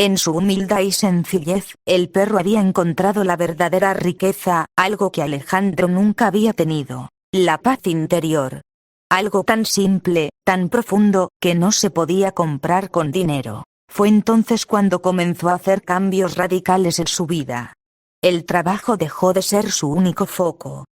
En su humildad y sencillez, el perro había encontrado la verdadera riqueza, algo que Alejandro nunca había tenido: la paz interior. Algo tan simple, tan profundo, que no se podía comprar con dinero. Fue entonces cuando comenzó a hacer cambios radicales en su vida. El trabajo dejó de ser su único foco.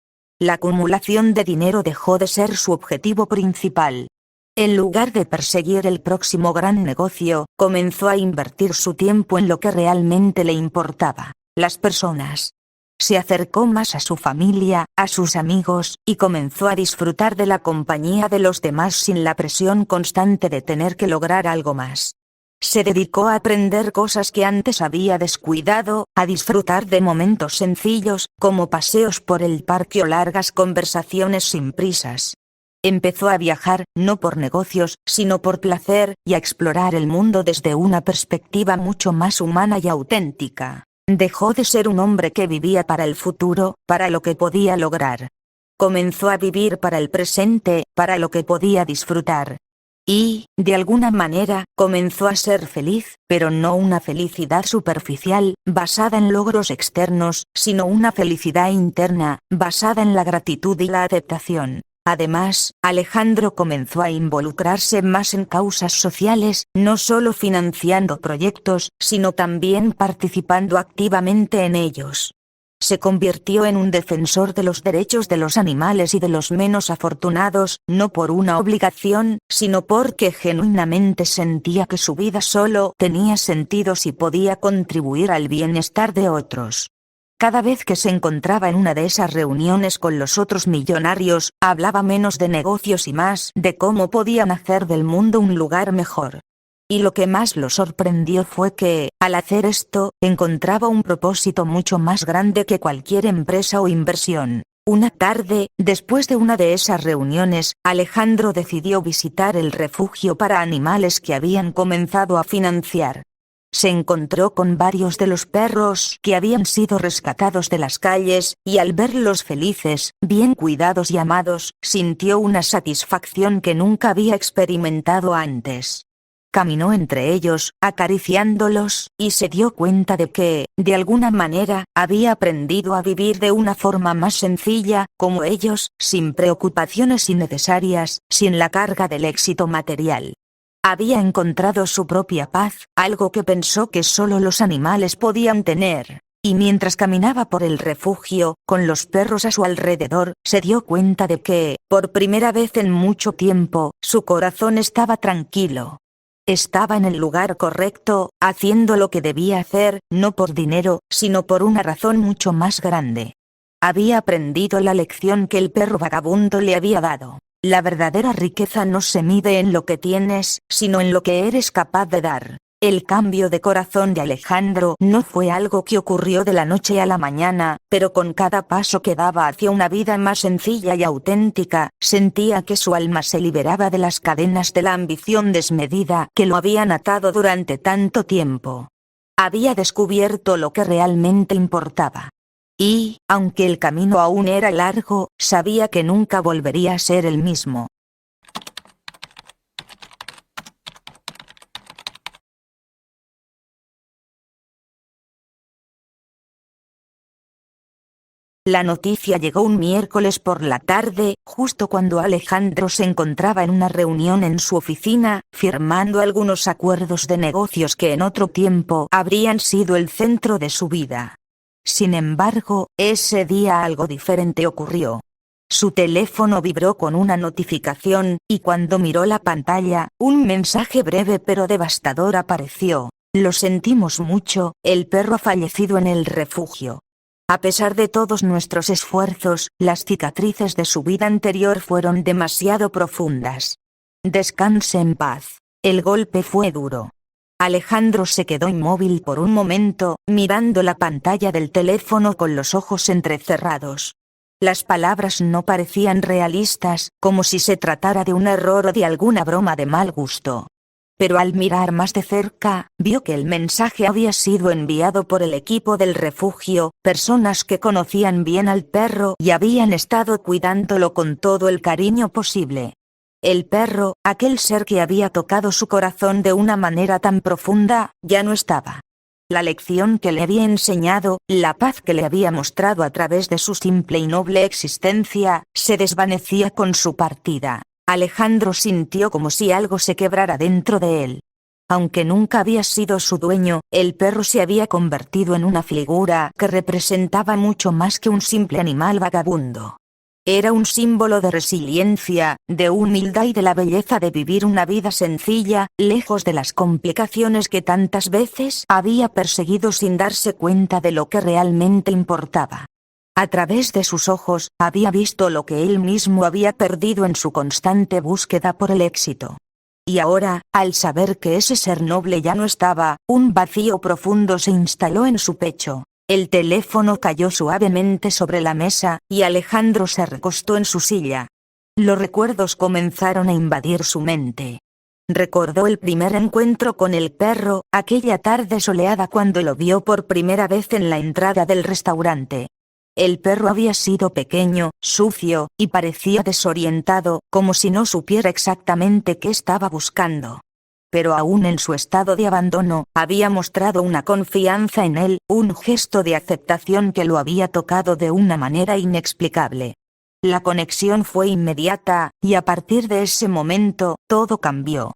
La acumulación de dinero dejó de ser su objetivo principal. En lugar de perseguir el próximo gran negocio, comenzó a invertir su tiempo en lo que realmente le importaba: las personas. Se acercó más a su familia, a sus amigos, y comenzó a disfrutar de la compañía de los demás sin la presión constante de tener que lograr algo más. Se dedicó a aprender cosas que antes había descuidado, a disfrutar de momentos sencillos, como paseos por el parque o largas conversaciones sin prisas. Empezó a viajar, no por negocios, sino por placer, y a explorar el mundo desde una perspectiva mucho más humana y auténtica. Dejó de ser un hombre que vivía para el futuro, para lo que podía lograr. Comenzó a vivir para el presente, para lo que podía disfrutar. Y, de alguna manera, comenzó a ser feliz, pero no una felicidad superficial, basada en logros externos, sino una felicidad interna, basada en la gratitud y la aceptación. Además, Alejandro comenzó a involucrarse más en causas sociales, no solo financiando proyectos, sino también participando activamente en ellos. Se convirtió en un defensor de los derechos de los animales y de los menos afortunados, no por una obligación, sino porque genuinamente sentía que su vida solo tenía sentido si podía contribuir al bienestar de otros. Cada vez que se encontraba en una de esas reuniones con los otros millonarios, hablaba menos de negocios y más de cómo podían hacer del mundo un lugar mejor. Y lo que más lo sorprendió fue que, al hacer esto, encontraba un propósito mucho más grande que cualquier empresa o inversión. Una tarde, después de una de esas reuniones, Alejandro decidió visitar el refugio para animales que habían comenzado a financiar. Se encontró con varios de los perros que habían sido rescatados de las calles, y al verlos felices, bien cuidados y amados, sintió una satisfacción que nunca había experimentado antes. caminó entre ellos, acariciándolos, y se dio cuenta de que, de alguna manera, había aprendido a vivir de una forma más sencilla, como ellos, sin preocupaciones innecesarias, sin la carga del éxito material. Había encontrado su propia paz, algo que pensó que solo los animales podían tener. Y mientras caminaba por el refugio, con los perros a su alrededor, se dio cuenta de que, por primera vez en mucho tiempo, su corazón estaba tranquilo. Estaba en el lugar correcto, haciendo lo que debía hacer, no por dinero, sino por una razón mucho más grande. Había aprendido la lección que el perro vagabundo le había dado. La verdadera riqueza no se mide en lo que tienes, sino en lo que eres capaz de dar. El cambio de corazón de Alejandro no fue algo que ocurrió de la noche a la mañana, pero con cada paso que daba hacia una vida más sencilla y auténtica, sentía que su alma se liberaba de las cadenas de la ambición desmedida que lo habían atado durante tanto tiempo. Había descubierto lo que realmente importaba. Y, aunque el camino aún era largo, sabía que nunca volvería a ser el mismo. La noticia llegó un miércoles por la tarde, justo cuando Alejandro se encontraba en una reunión en su oficina, firmando algunos acuerdos de negocios que en otro tiempo habrían sido el centro de su vida. Sin embargo, ese día algo diferente ocurrió. Su teléfono vibró con una notificación, y cuando miró la pantalla, un mensaje breve pero devastador apareció. Lo sentimos mucho, el perro ha fallecido en el refugio. A pesar de todos nuestros esfuerzos, las cicatrices de su vida anterior fueron demasiado profundas. Descanse en paz. El golpe fue duro. Alejandro se quedó inmóvil por un momento, mirando la pantalla del teléfono con los ojos entrecerrados. Las palabras no parecían realistas, como si se tratara de un error o de alguna broma de mal gusto. Pero al mirar más de cerca, vio que el mensaje había sido enviado por el equipo del refugio, personas que conocían bien al perro y habían estado cuidándolo con todo el cariño posible. El perro, aquel ser que había tocado su corazón de una manera tan profunda, ya no estaba. La lección que le había enseñado, la paz que le había mostrado a través de su simple y noble existencia, se desvanecía con su partida. Alejandro sintió como si algo se quebrara dentro de él. Aunque nunca había sido su dueño, el perro se había convertido en una figura que representaba mucho más que un simple animal vagabundo. Era un símbolo de resiliencia, de humildad y de la belleza de vivir una vida sencilla, lejos de las complicaciones que tantas veces había perseguido sin darse cuenta de lo que realmente importaba. A través de sus ojos, había visto lo que él mismo había perdido en su constante búsqueda por el éxito. Y ahora, al saber que ese ser noble ya no estaba, un vacío profundo se instaló en su pecho. El teléfono cayó suavemente sobre la mesa, y Alejandro se recostó en su silla. Los recuerdos comenzaron a invadir su mente. Recordó el primer encuentro con el perro, aquella tarde soleada cuando lo vio por primera vez en la entrada del restaurante. El perro había sido pequeño, sucio, y parecía desorientado, como si no supiera exactamente qué estaba buscando. Pero aún en su estado de abandono, había mostrado una confianza en él, un gesto de aceptación que lo había tocado de una manera inexplicable. La conexión fue inmediata, y a partir de ese momento, todo cambió.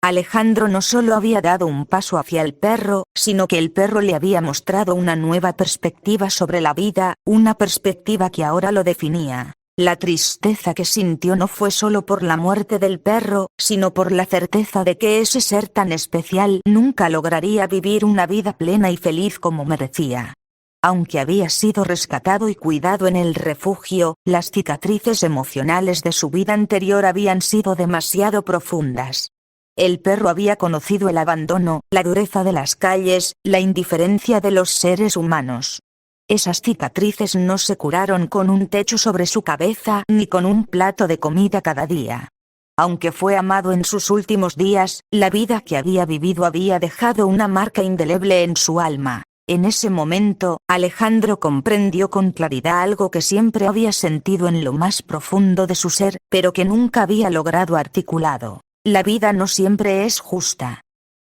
Alejandro no solo había dado un paso hacia el perro, sino que el perro le había mostrado una nueva perspectiva sobre la vida, una perspectiva que ahora lo definía. La tristeza que sintió no fue solo por la muerte del perro, sino por la certeza de que ese ser tan especial nunca lograría vivir una vida plena y feliz como merecía. Aunque había sido rescatado y cuidado en el refugio, las cicatrices emocionales de su vida anterior habían sido demasiado profundas. El perro había conocido el abandono, la dureza de las calles, la indiferencia de los seres humanos. Esas cicatrices no se curaron con un techo sobre su cabeza ni con un plato de comida cada día. Aunque fue amado en sus últimos días, la vida que había vivido había dejado una marca indeleble en su alma. En ese momento, Alejandro comprendió con claridad algo que siempre había sentido en lo más profundo de su ser, pero que nunca había logrado articulado. La vida no siempre es justa.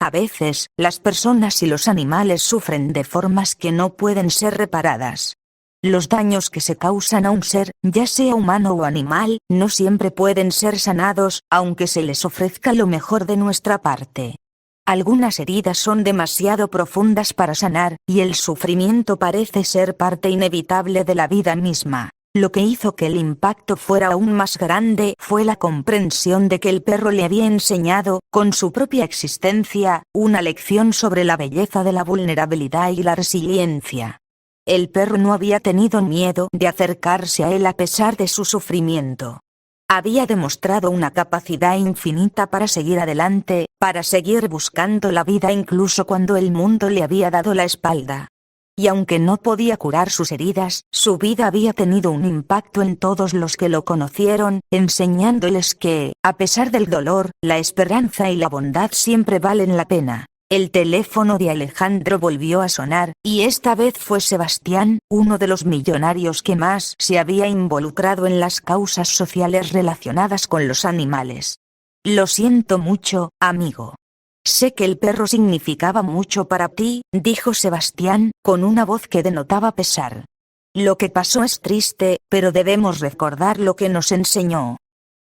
A veces, las personas y los animales sufren de formas que no pueden ser reparadas. Los daños que se causan a un ser, ya sea humano o animal, no siempre pueden ser sanados, aunque se les ofrezca lo mejor de nuestra parte. Algunas heridas son demasiado profundas para sanar, y el sufrimiento parece ser parte inevitable de la vida misma. Lo que hizo que el impacto fuera aún más grande fue la comprensión de que el perro le había enseñado, con su propia existencia, una lección sobre la belleza de la vulnerabilidad y la resiliencia. El perro no había tenido miedo de acercarse a él a pesar de su sufrimiento. Había demostrado una capacidad infinita para seguir adelante, para seguir buscando la vida incluso cuando el mundo le había dado la espalda. Y aunque no podía curar sus heridas, su vida había tenido un impacto en todos los que lo conocieron, enseñándoles que, a pesar del dolor, la esperanza y la bondad siempre valen la pena. El teléfono de Alejandro volvió a sonar, y esta vez fue Sebastián, uno de los millonarios que más se había involucrado en las causas sociales relacionadas con los animales. Lo siento mucho, amigo. Sé que el perro significaba mucho para ti, dijo Sebastián, con una voz que denotaba pesar. Lo que pasó es triste, pero debemos recordar lo que nos enseñó.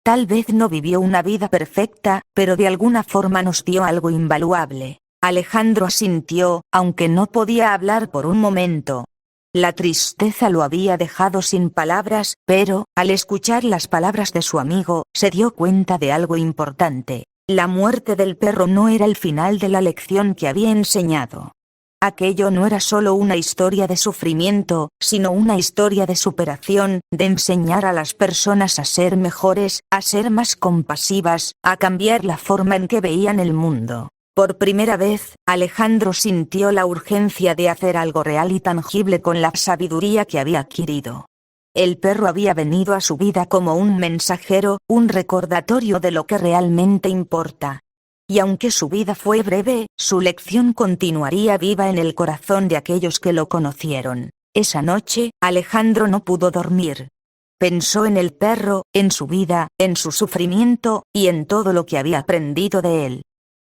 Tal vez no vivió una vida perfecta, pero de alguna forma nos dio algo invaluable. Alejandro asintió, aunque no podía hablar por un momento. La tristeza lo había dejado sin palabras, pero, al escuchar las palabras de su amigo, se dio cuenta de algo importante. La muerte del perro no era el final de la lección que había enseñado. Aquello no era solo una historia de sufrimiento, sino una historia de superación, de enseñar a las personas a ser mejores, a ser más compasivas, a cambiar la forma en que veían el mundo. Por primera vez, Alejandro sintió la urgencia de hacer algo real y tangible con la sabiduría que había adquirido. El perro había venido a su vida como un mensajero, un recordatorio de lo que realmente importa. Y aunque su vida fue breve, su lección continuaría viva en el corazón de aquellos que lo conocieron. Esa noche, Alejandro no pudo dormir. Pensó en el perro, en su vida, en su sufrimiento, y en todo lo que había aprendido de él.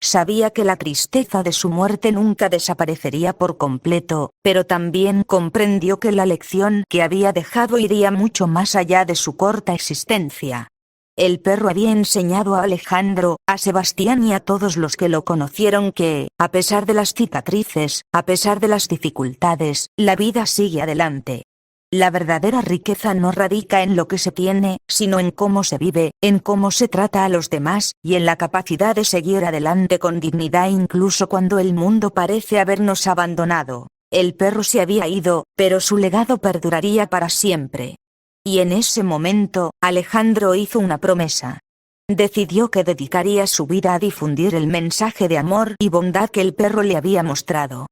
Sabía que la tristeza de su muerte nunca desaparecería por completo, pero también comprendió que la lección que había dejado iría mucho más allá de su corta existencia. El perro había enseñado a Alejandro, a Sebastián y a todos los que lo conocieron que, a pesar de las cicatrices, a pesar de las dificultades, la vida sigue adelante. La verdadera riqueza no radica en lo que se tiene, sino en cómo se vive, en cómo se trata a los demás, y en la capacidad de seguir adelante con dignidad incluso cuando el mundo parece habernos abandonado. El perro se había ido, pero su legado perduraría para siempre. Y en ese momento, Alejandro hizo una promesa. Decidió que dedicaría su vida a difundir el mensaje de amor y bondad que el perro le había mostrado.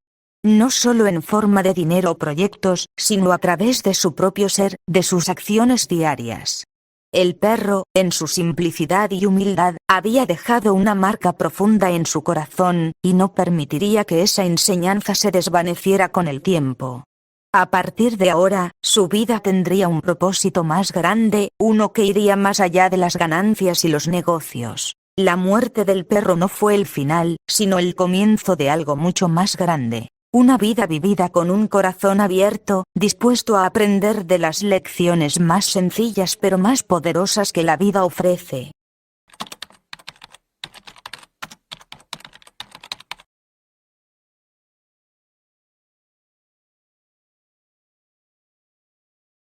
No solo en forma de dinero o proyectos, sino a través de su propio ser, de sus acciones diarias. El perro, en su simplicidad y humildad, había dejado una marca profunda en su corazón, y no permitiría que esa enseñanza se desvaneciera con el tiempo. A partir de ahora, su vida tendría un propósito más grande, uno que iría más allá de las ganancias y los negocios. La muerte del perro no fue el final, sino el comienzo de algo mucho más grande. Una vida vivida con un corazón abierto, dispuesto a aprender de las lecciones más sencillas pero más poderosas que la vida ofrece.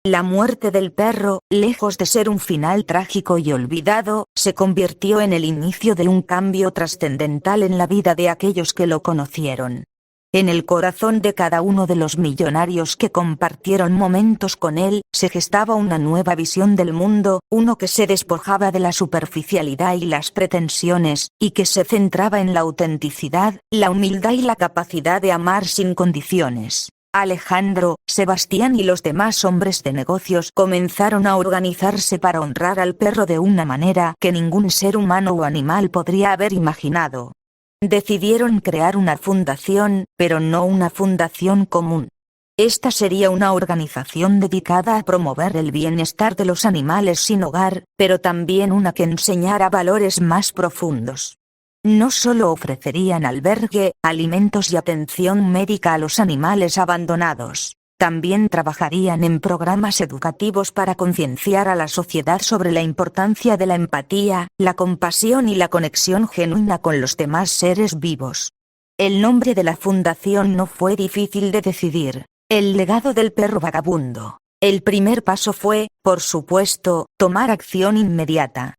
La muerte del perro, lejos de ser un final trágico y olvidado, se convirtió en el inicio de un cambio trascendental en la vida de aquellos que lo conocieron. En el corazón de cada uno de los millonarios que compartieron momentos con él, se gestaba una nueva visión del mundo, uno que se despojaba de la superficialidad y las pretensiones, y que se centraba en la autenticidad, la humildad y la capacidad de amar sin condiciones. Alejandro, Sebastián y los demás hombres de negocios comenzaron a organizarse para honrar al perro de una manera que ningún ser humano o animal podría haber imaginado. Decidieron crear una fundación, pero no una fundación común. Esta sería una organización dedicada a promover el bienestar de los animales sin hogar, pero también una que enseñara valores más profundos. No solo ofrecerían albergue, alimentos y atención médica a los animales abandonados, también trabajarían en programas educativos para concienciar a la sociedad sobre la importancia de la empatía, la compasión y la conexión genuina con los demás seres vivos. El nombre de la fundación no fue difícil de decidir: el legado del perro vagabundo. El primer paso fue, por supuesto, tomar acción inmediata.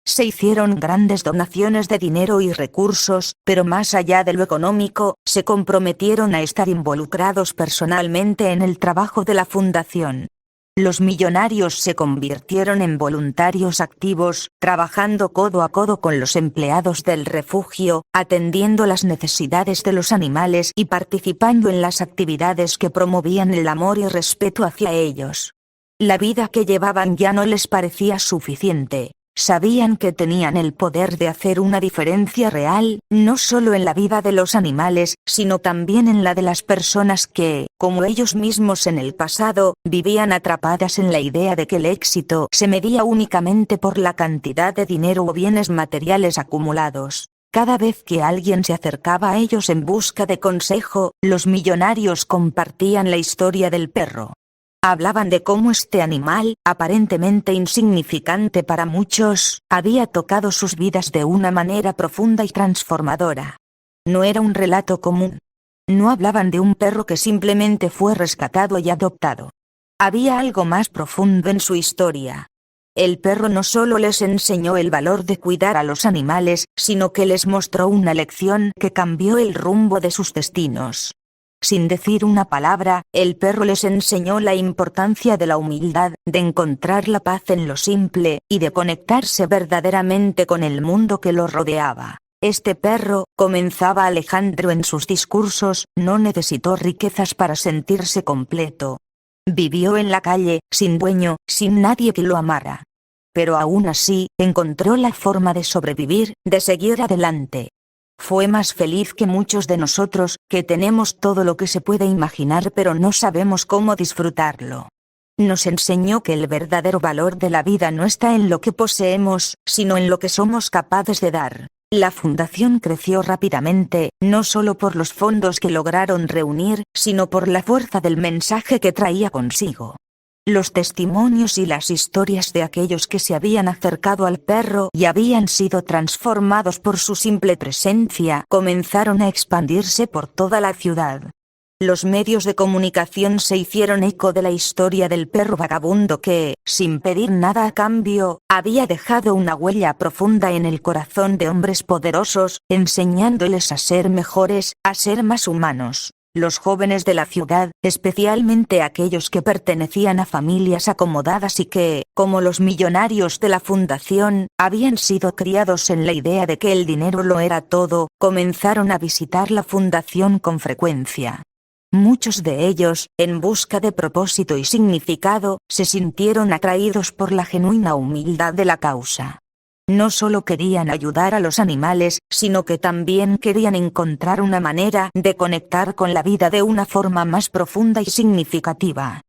Se hicieron grandes donaciones de dinero y recursos, pero más allá de lo económico, se comprometieron a estar involucrados personalmente en el trabajo de la fundación. Los millonarios se convirtieron en voluntarios activos, trabajando codo a codo con los empleados del refugio, atendiendo las necesidades de los animales y participando en las actividades que promovían el amor y respeto hacia ellos. La vida que llevaban ya no les parecía suficiente. Sabían que tenían el poder de hacer una diferencia real, no solo en la vida de los animales, sino también en la de las personas que, como ellos mismos en el pasado, vivían atrapadas en la idea de que el éxito se medía únicamente por la cantidad de dinero o bienes materiales acumulados. Cada vez que alguien se acercaba a ellos en busca de consejo, los millonarios compartían la historia del perro. Hablaban de cómo este animal, aparentemente insignificante para muchos, había tocado sus vidas de una manera profunda y transformadora. No era un relato común. No hablaban de un perro que simplemente fue rescatado y adoptado. Había algo más profundo en su historia. El perro no solo les enseñó el valor de cuidar a los animales, sino que les mostró una lección que cambió el rumbo de sus destinos. Sin decir una palabra, el perro les enseñó la importancia de la humildad, de encontrar la paz en lo simple, y de conectarse verdaderamente con el mundo que los rodeaba. Este perro, comenzaba Alejandro en sus discursos, no necesitó riquezas para sentirse completo. Vivió en la calle, sin dueño, sin nadie que lo amara. Pero aún así, encontró la forma de sobrevivir, de seguir adelante. Fue más feliz que muchos de nosotros, que tenemos todo lo que se puede imaginar pero no sabemos cómo disfrutarlo. Nos enseñó que el verdadero valor de la vida no está en lo que poseemos, sino en lo que somos capaces de dar. La fundación creció rápidamente, no solo por los fondos que lograron reunir, sino por la fuerza del mensaje que traía consigo. Los testimonios y las historias de aquellos que se habían acercado al perro y habían sido transformados por su simple presencia comenzaron a expandirse por toda la ciudad. Los medios de comunicación se hicieron eco de la historia del perro vagabundo que, sin pedir nada a cambio, había dejado una huella profunda en el corazón de hombres poderosos, enseñándoles a ser mejores, a ser más humanos. Los jóvenes de la ciudad, especialmente aquellos que pertenecían a familias acomodadas y que, como los millonarios de la fundación, habían sido criados en la idea de que el dinero lo era todo, comenzaron a visitar la fundación con frecuencia. Muchos de ellos, en busca de propósito y significado, se sintieron atraídos por la genuina humildad de la causa. No solo querían ayudar a los animales, sino que también querían encontrar una manera de conectar con la vida de una forma más profunda y significativa.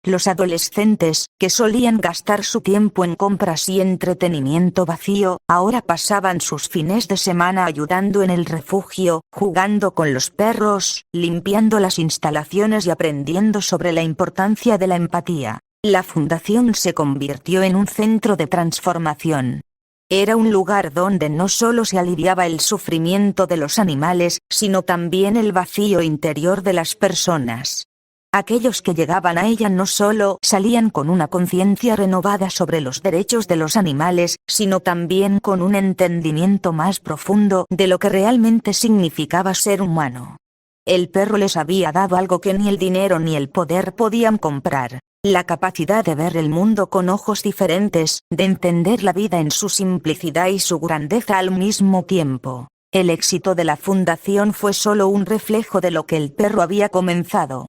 Los adolescentes, que solían gastar su tiempo en compras y entretenimiento vacío, ahora pasaban sus fines de semana ayudando en el refugio, jugando con los perros, limpiando las instalaciones y aprendiendo sobre la importancia de la empatía. La fundación se convirtió en un centro de transformación. Era un lugar donde no solo se aliviaba el sufrimiento de los animales, sino también el vacío interior de las personas. Aquellos que llegaban a ella no solo salían con una conciencia renovada sobre los derechos de los animales, sino también con un entendimiento más profundo de lo que realmente significaba ser humano. El perro les había dado algo que ni el dinero ni el poder podían comprar. La capacidad de ver el mundo con ojos diferentes, de entender la vida en su simplicidad y su grandeza al mismo tiempo. El éxito de la fundación fue solo un reflejo de lo que el perro había comenzado.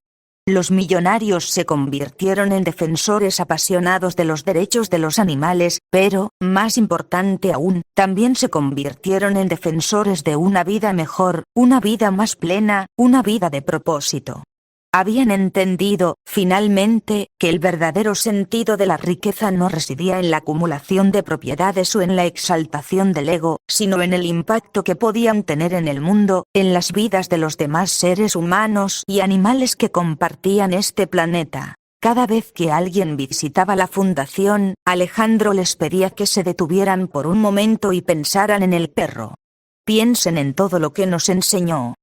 Los millonarios se convirtieron en defensores apasionados de los derechos de los animales, pero, más importante aún, también se convirtieron en defensores de una vida mejor, una vida más plena, una vida de propósito. Habían entendido, finalmente, que el verdadero sentido de la riqueza no residía en la acumulación de propiedades o en la exaltación del ego, sino en el impacto que podían tener en el mundo, en las vidas de los demás seres humanos y animales que compartían este planeta. Cada vez que alguien visitaba la fundación, Alejandro les pedía que se detuvieran por un momento y pensaran en el perro. Piensen en todo lo que nos enseñó.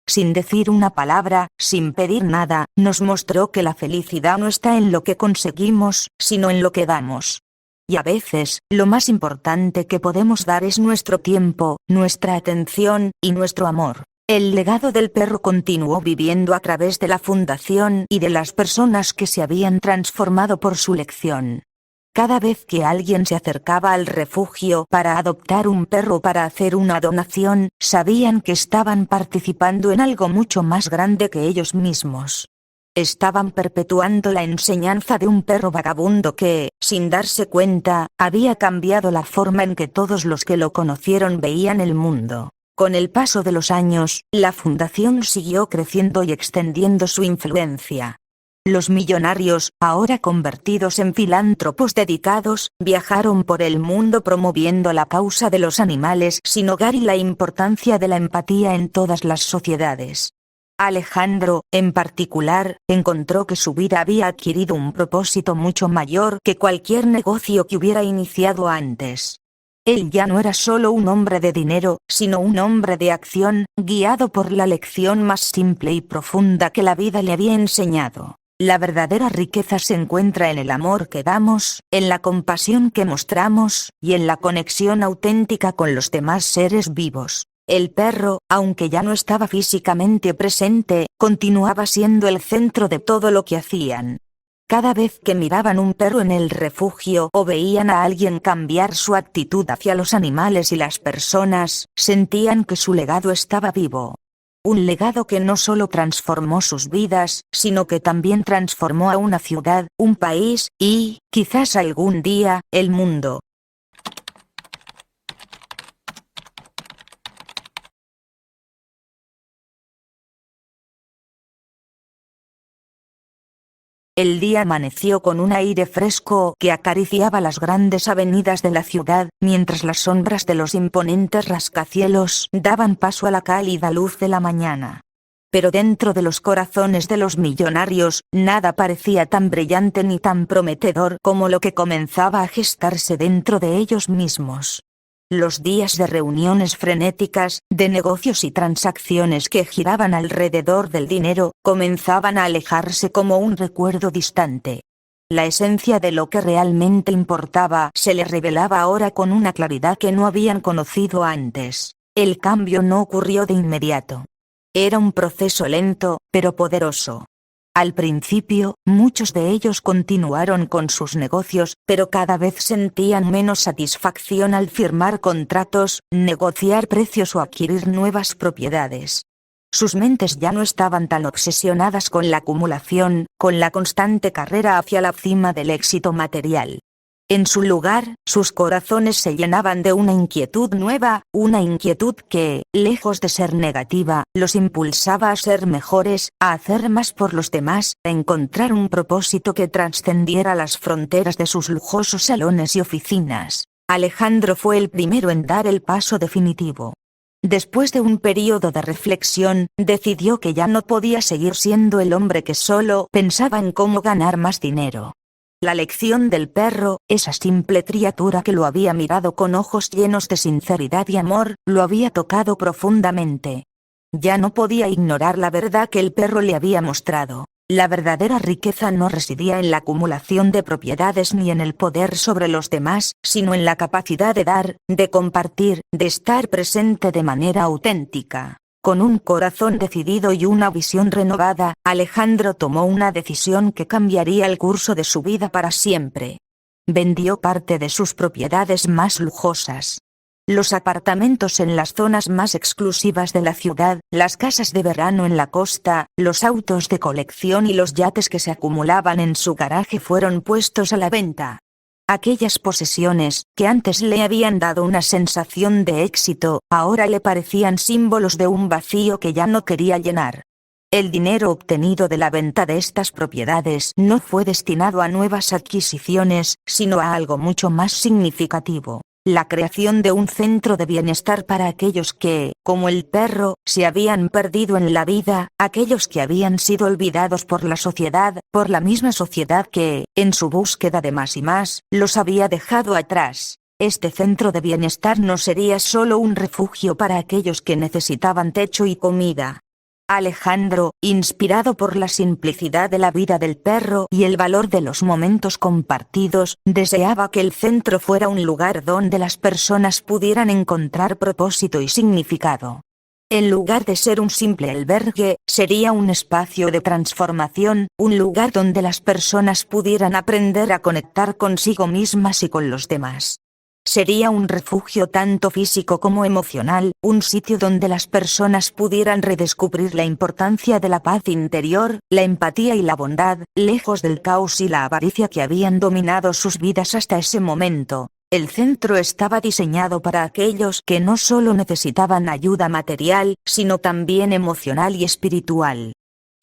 Sin decir una palabra, sin pedir nada, nos mostró que la felicidad no está en lo que conseguimos, sino en lo que damos. Y a veces, lo más importante que podemos dar es nuestro tiempo, nuestra atención y nuestro amor. El legado del perro continuó viviendo a través de la fundación y de las personas que se habían transformado por su lección. Cada vez que alguien se acercaba al refugio para adoptar un perro o para hacer una donación, sabían que estaban participando en algo mucho más grande que ellos mismos. Estaban perpetuando la enseñanza de un perro vagabundo que, sin darse cuenta, había cambiado la forma en que todos los que lo conocieron veían el mundo. Con el paso de los años, la fundación siguió creciendo y extendiendo su influencia. Los millonarios, ahora convertidos en filántropos dedicados, viajaron por el mundo promoviendo la causa de los animales sin hogar y la importancia de la empatía en todas las sociedades. Alejandro, en particular, encontró que su vida había adquirido un propósito mucho mayor que cualquier negocio que hubiera iniciado antes. Él ya no era solo un hombre de dinero, sino un hombre de acción, guiado por la lección más simple y profunda que la vida le había enseñado. La verdadera riqueza se encuentra en el amor que damos, en la compasión que mostramos, y en la conexión auténtica con los demás seres vivos. El perro, aunque ya no estaba físicamente presente, continuaba siendo el centro de todo lo que hacían. Cada vez que miraban un perro en el refugio o veían a alguien cambiar su actitud hacia los animales y las personas, sentían que su legado estaba vivo. Un legado que no solo transformó sus vidas, sino que también transformó a una ciudad, un país, y, quizás algún día, el mundo. El día amaneció con un aire fresco que acariciaba las grandes avenidas de la ciudad, mientras las sombras de los imponentes rascacielos daban paso a la cálida luz de la mañana. Pero dentro de los corazones de los millonarios, nada parecía tan brillante ni tan prometedor como lo que comenzaba a gestarse dentro de ellos mismos. Los días de reuniones frenéticas, de negocios y transacciones que giraban alrededor del dinero, comenzaban a alejarse como un recuerdo distante. La esencia de lo que realmente importaba se les revelaba ahora con una claridad que no habían conocido antes. El cambio no ocurrió de inmediato. Era un proceso lento, pero poderoso. Al principio, muchos de ellos continuaron con sus negocios, pero cada vez sentían menos satisfacción al firmar contratos, negociar precios o adquirir nuevas propiedades. Sus mentes ya no estaban tan obsesionadas con la acumulación, con la constante carrera hacia la cima del éxito material. En su lugar, sus corazones se llenaban de una inquietud nueva, una inquietud que, lejos de ser negativa, los impulsaba a ser mejores, a hacer más por los demás, a encontrar un propósito que trascendiera las fronteras de sus lujosos salones y oficinas. Alejandro fue el primero en dar el paso definitivo. Después de un período de reflexión, decidió que ya no podía seguir siendo el hombre que solo pensaba en cómo ganar más dinero. La lección del perro, esa simple criatura que lo había mirado con ojos llenos de sinceridad y amor, lo había tocado profundamente. Ya no podía ignorar la verdad que el perro le había mostrado. La verdadera riqueza no residía en la acumulación de propiedades ni en el poder sobre los demás, sino en la capacidad de dar, de compartir, de estar presente de manera auténtica. Con un corazón decidido y una visión renovada, Alejandro tomó una decisión que cambiaría el curso de su vida para siempre. Vendió parte de sus propiedades más lujosas. Los apartamentos en las zonas más exclusivas de la ciudad, las casas de verano en la costa, los autos de colección y los yates que se acumulaban en su garaje fueron puestos a la venta. Aquellas posesiones, que antes le habían dado una sensación de éxito, ahora le parecían símbolos de un vacío que ya no quería llenar. El dinero obtenido de la venta de estas propiedades no fue destinado a nuevas adquisiciones, sino a algo mucho más significativo: la creación de un centro de bienestar para aquellos que, como el perro, se habían perdido en la vida, aquellos que habían sido olvidados por la sociedad, por la misma sociedad que, en su búsqueda de más y más, los había dejado atrás. Este centro de bienestar no sería solo un refugio para aquellos que necesitaban techo y comida. Alejandro, inspirado por la simplicidad de la vida del perro y el valor de los momentos compartidos, deseaba que el centro fuera un lugar donde las personas pudieran encontrar propósito y significado. En lugar de ser un simple albergue, sería un espacio de transformación, un lugar donde las personas pudieran aprender a conectar consigo mismas y con los demás. Sería un refugio tanto físico como emocional, un sitio donde las personas pudieran redescubrir la importancia de la paz interior, la empatía y la bondad, lejos del caos y la avaricia que habían dominado sus vidas hasta ese momento. El centro estaba diseñado para aquellos que no solo necesitaban ayuda material, sino también emocional y espiritual.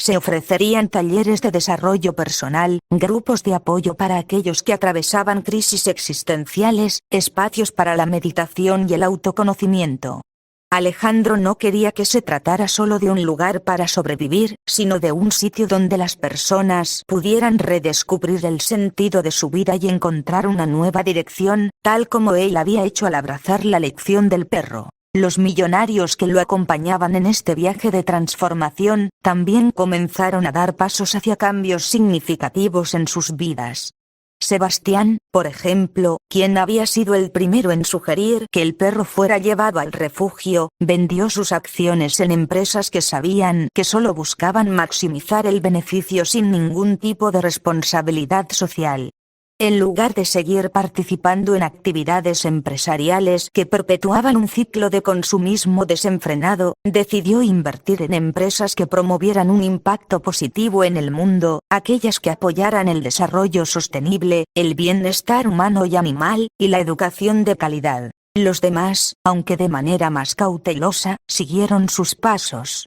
Se ofrecerían talleres de desarrollo personal, grupos de apoyo para aquellos que atravesaban crisis existenciales, espacios para la meditación y el autoconocimiento. Alejandro no quería que se tratara solo de un lugar para sobrevivir, sino de un sitio donde las personas pudieran redescubrir el sentido de su vida y encontrar una nueva dirección, tal como él había hecho al abrazar la lección del perro. Los millonarios que lo acompañaban en este viaje de transformación, también comenzaron a dar pasos hacia cambios significativos en sus vidas. Sebastián, por ejemplo, quien había sido el primero en sugerir que el perro fuera llevado al refugio, vendió sus acciones en empresas que sabían que solo buscaban maximizar el beneficio sin ningún tipo de responsabilidad social. En lugar de seguir participando en actividades empresariales que perpetuaban un ciclo de consumismo desenfrenado, decidió invertir en empresas que promovieran un impacto positivo en el mundo, aquellas que apoyaran el desarrollo sostenible, el bienestar humano y animal, y la educación de calidad. Los demás, aunque de manera más cautelosa, siguieron sus pasos.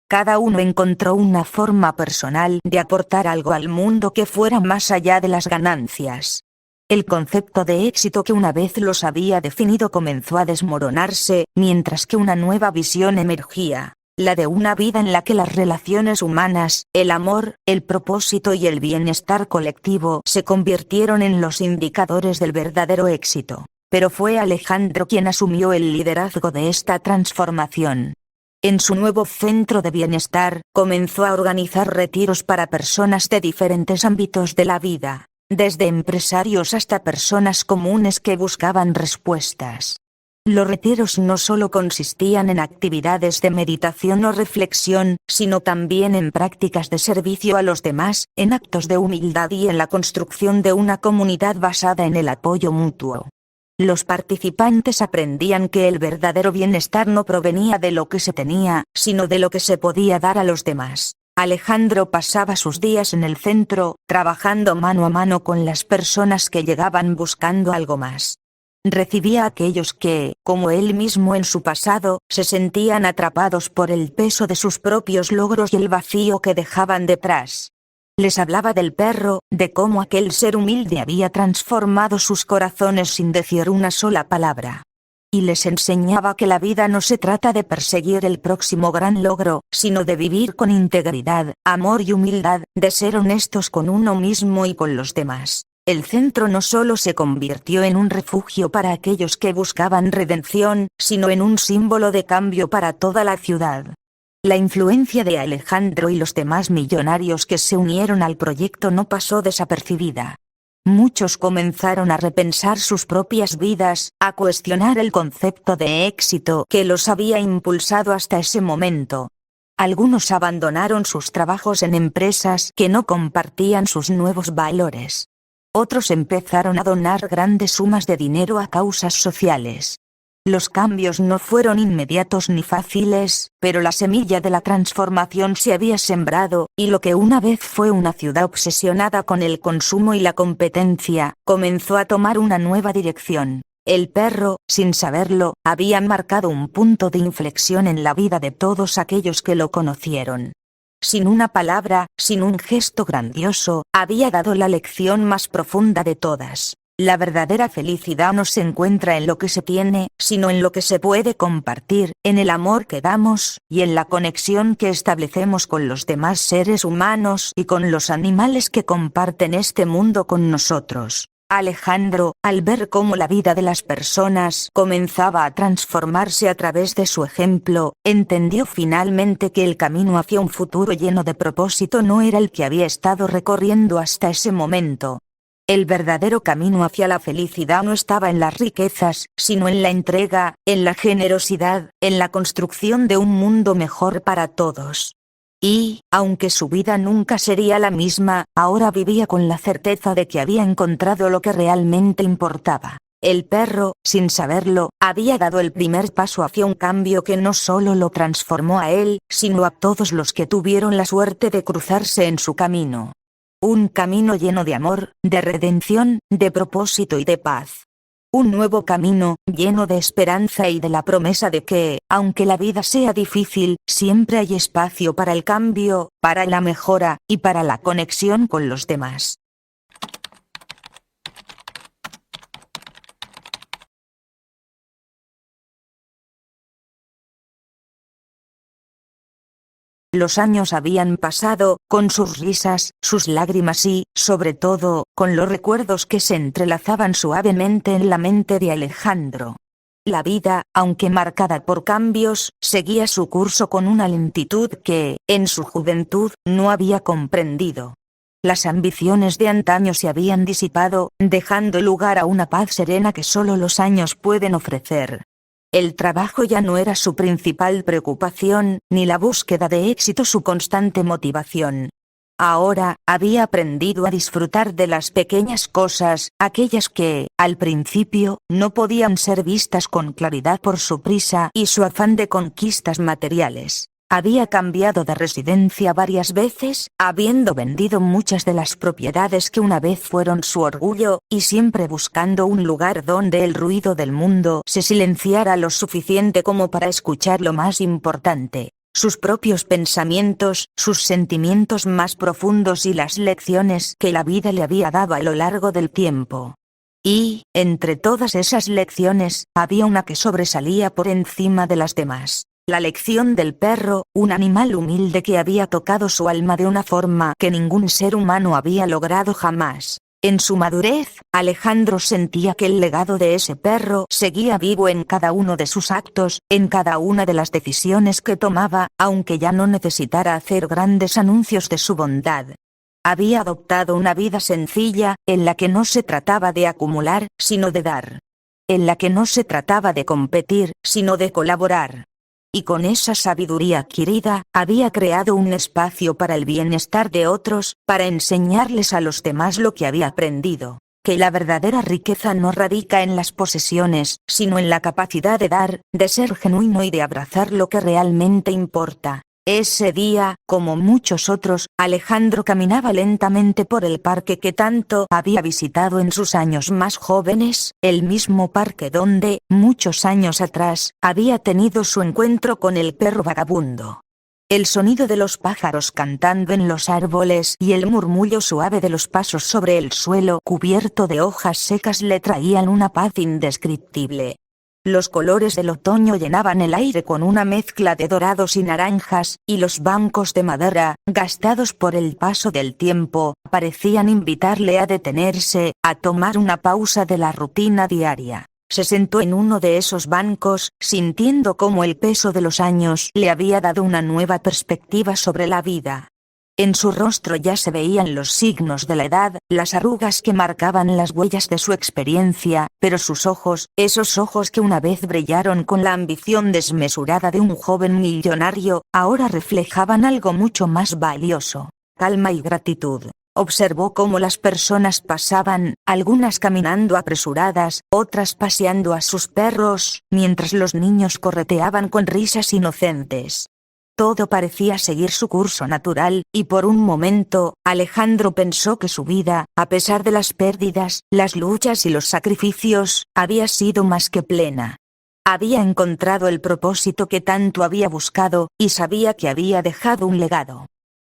Cada uno encontró una forma personal de aportar algo al mundo que fuera más allá de las ganancias. El concepto de éxito que una vez los había definido comenzó a desmoronarse, mientras que una nueva visión emergía, la de una vida en la que las relaciones humanas, el amor, el propósito y el bienestar colectivo se convirtieron en los indicadores del verdadero éxito. Pero fue Alejandro quien asumió el liderazgo de esta transformación. En su nuevo centro de bienestar, comenzó a organizar retiros para personas de diferentes ámbitos de la vida, desde empresarios hasta personas comunes que buscaban respuestas. Los retiros no solo consistían en actividades de meditación o reflexión, sino también en prácticas de servicio a los demás, en actos de humildad y en la construcción de una comunidad basada en el apoyo mutuo. Los participantes aprendían que el verdadero bienestar no provenía de lo que se tenía, sino de lo que se podía dar a los demás. Alejandro pasaba sus días en el centro, trabajando mano a mano con las personas que llegaban buscando algo más. Recibía a aquellos que, como él mismo en su pasado, se sentían atrapados por el peso de sus propios logros y el vacío que dejaban detrás. Les hablaba del perro, de cómo aquel ser humilde había transformado sus corazones sin decir una sola palabra. Y les enseñaba que la vida no se trata de perseguir el próximo gran logro, sino de vivir con integridad, amor y humildad, de ser honestos con uno mismo y con los demás. El centro no solo se convirtió en un refugio para aquellos que buscaban redención, sino en un símbolo de cambio para toda la ciudad. La influencia de Alejandro y los demás millonarios que se unieron al proyecto no pasó desapercibida. Muchos comenzaron a repensar sus propias vidas, a cuestionar el concepto de éxito que los había impulsado hasta ese momento. Algunos abandonaron sus trabajos en empresas que no compartían sus nuevos valores. Otros empezaron a donar grandes sumas de dinero a causas sociales. Los cambios no fueron inmediatos ni fáciles, pero la semilla de la transformación se había sembrado, y lo que una vez fue una ciudad obsesionada con el consumo y la competencia, comenzó a tomar una nueva dirección. El perro, sin saberlo, había marcado un punto de inflexión en la vida de todos aquellos que lo conocieron. sin una palabra, sin un gesto grandioso, había dado la lección más profunda de todas. La verdadera felicidad no se encuentra en lo que se tiene, sino en lo que se puede compartir, en el amor que damos, y en la conexión que establecemos con los demás seres humanos y con los animales que comparten este mundo con nosotros. Alejandro, al ver cómo la vida de las personas comenzaba a transformarse a través de su ejemplo, entendió finalmente que el camino hacia un futuro lleno de propósito no era el que había estado recorriendo hasta ese momento. El verdadero camino hacia la felicidad no estaba en las riquezas, sino en la entrega, en la generosidad, en la construcción de un mundo mejor para todos. Y, aunque su vida nunca sería la misma, ahora vivía con la certeza de que había encontrado lo que realmente importaba. El perro, sin saberlo, había dado el primer paso hacia un cambio que no solo lo transformó a él, sino a todos los que tuvieron la suerte de cruzarse en su camino. Un camino lleno de amor, de redención, de propósito y de paz. Un nuevo camino, lleno de esperanza y de la promesa de que, aunque la vida sea difícil, siempre hay espacio para el cambio, para la mejora, y para la conexión con los demás. Los años habían pasado, con sus risas, sus lágrimas y, sobre todo, con los recuerdos que se entrelazaban suavemente en la mente de Alejandro. La vida, aunque marcada por cambios, seguía su curso con una lentitud que, en su juventud, no había comprendido. Las ambiciones de antaño se habían disipado, dejando lugar a una paz serena que solo los años pueden ofrecer. El trabajo ya no era su principal preocupación, ni la búsqueda de éxito su constante motivación. Ahora, había aprendido a disfrutar de las pequeñas cosas, aquellas que, al principio, no podían ser vistas con claridad por su prisa y su afán de conquistas materiales. Había cambiado de residencia varias veces, habiendo vendido muchas de las propiedades que una vez fueron su orgullo, y siempre buscando un lugar donde el ruido del mundo se silenciara lo suficiente como para escuchar lo más importante, sus propios pensamientos, sus sentimientos más profundos y las lecciones que la vida le había dado a lo largo del tiempo. Y, entre todas esas lecciones, había una que sobresalía por encima de las demás. La lección del perro, un animal humilde que había tocado su alma de una forma que ningún ser humano había logrado jamás. En su madurez, Alejandro sentía que el legado de ese perro seguía vivo en cada uno de sus actos, en cada una de las decisiones que tomaba, aunque ya no necesitara hacer grandes anuncios de su bondad. Había adoptado una vida sencilla, en la que no se trataba de acumular, sino de dar. En la que no se trataba de competir, sino de colaborar. Y con esa sabiduría adquirida, había creado un espacio para el bienestar de otros, para enseñarles a los demás lo que había aprendido, que la verdadera riqueza no radica en las posesiones, sino en la capacidad de dar, de ser genuino y de abrazar lo que realmente importa. Ese día, como muchos otros, Alejandro caminaba lentamente por el parque que tanto había visitado en sus años más jóvenes, el mismo parque donde, muchos años atrás, había tenido su encuentro con el perro vagabundo. El sonido de los pájaros cantando en los árboles y el murmullo suave de los pasos sobre el suelo cubierto de hojas secas le traían una paz indescriptible. Los colores del otoño llenaban el aire con una mezcla de dorados y naranjas, y los bancos de madera, gastados por el paso del tiempo, parecían invitarle a detenerse, a tomar una pausa de la rutina diaria. Se sentó en uno de esos bancos, sintiendo cómo el peso de los años le había dado una nueva perspectiva sobre la vida. En su rostro ya se veían los signos de la edad, las arrugas que marcaban las huellas de su experiencia, pero sus ojos, esos ojos que una vez brillaron con la ambición desmesurada de un joven millonario, ahora reflejaban algo mucho más valioso: calma y gratitud. Observó cómo las personas pasaban, algunas caminando apresuradas, otras paseando a sus perros, mientras los niños correteaban con risas inocentes. Todo parecía seguir su curso natural, y por un momento, Alejandro pensó que su vida, a pesar de las pérdidas, las luchas y los sacrificios, había sido más que plena. Había encontrado el propósito que tanto había buscado, y sabía que había dejado un legado.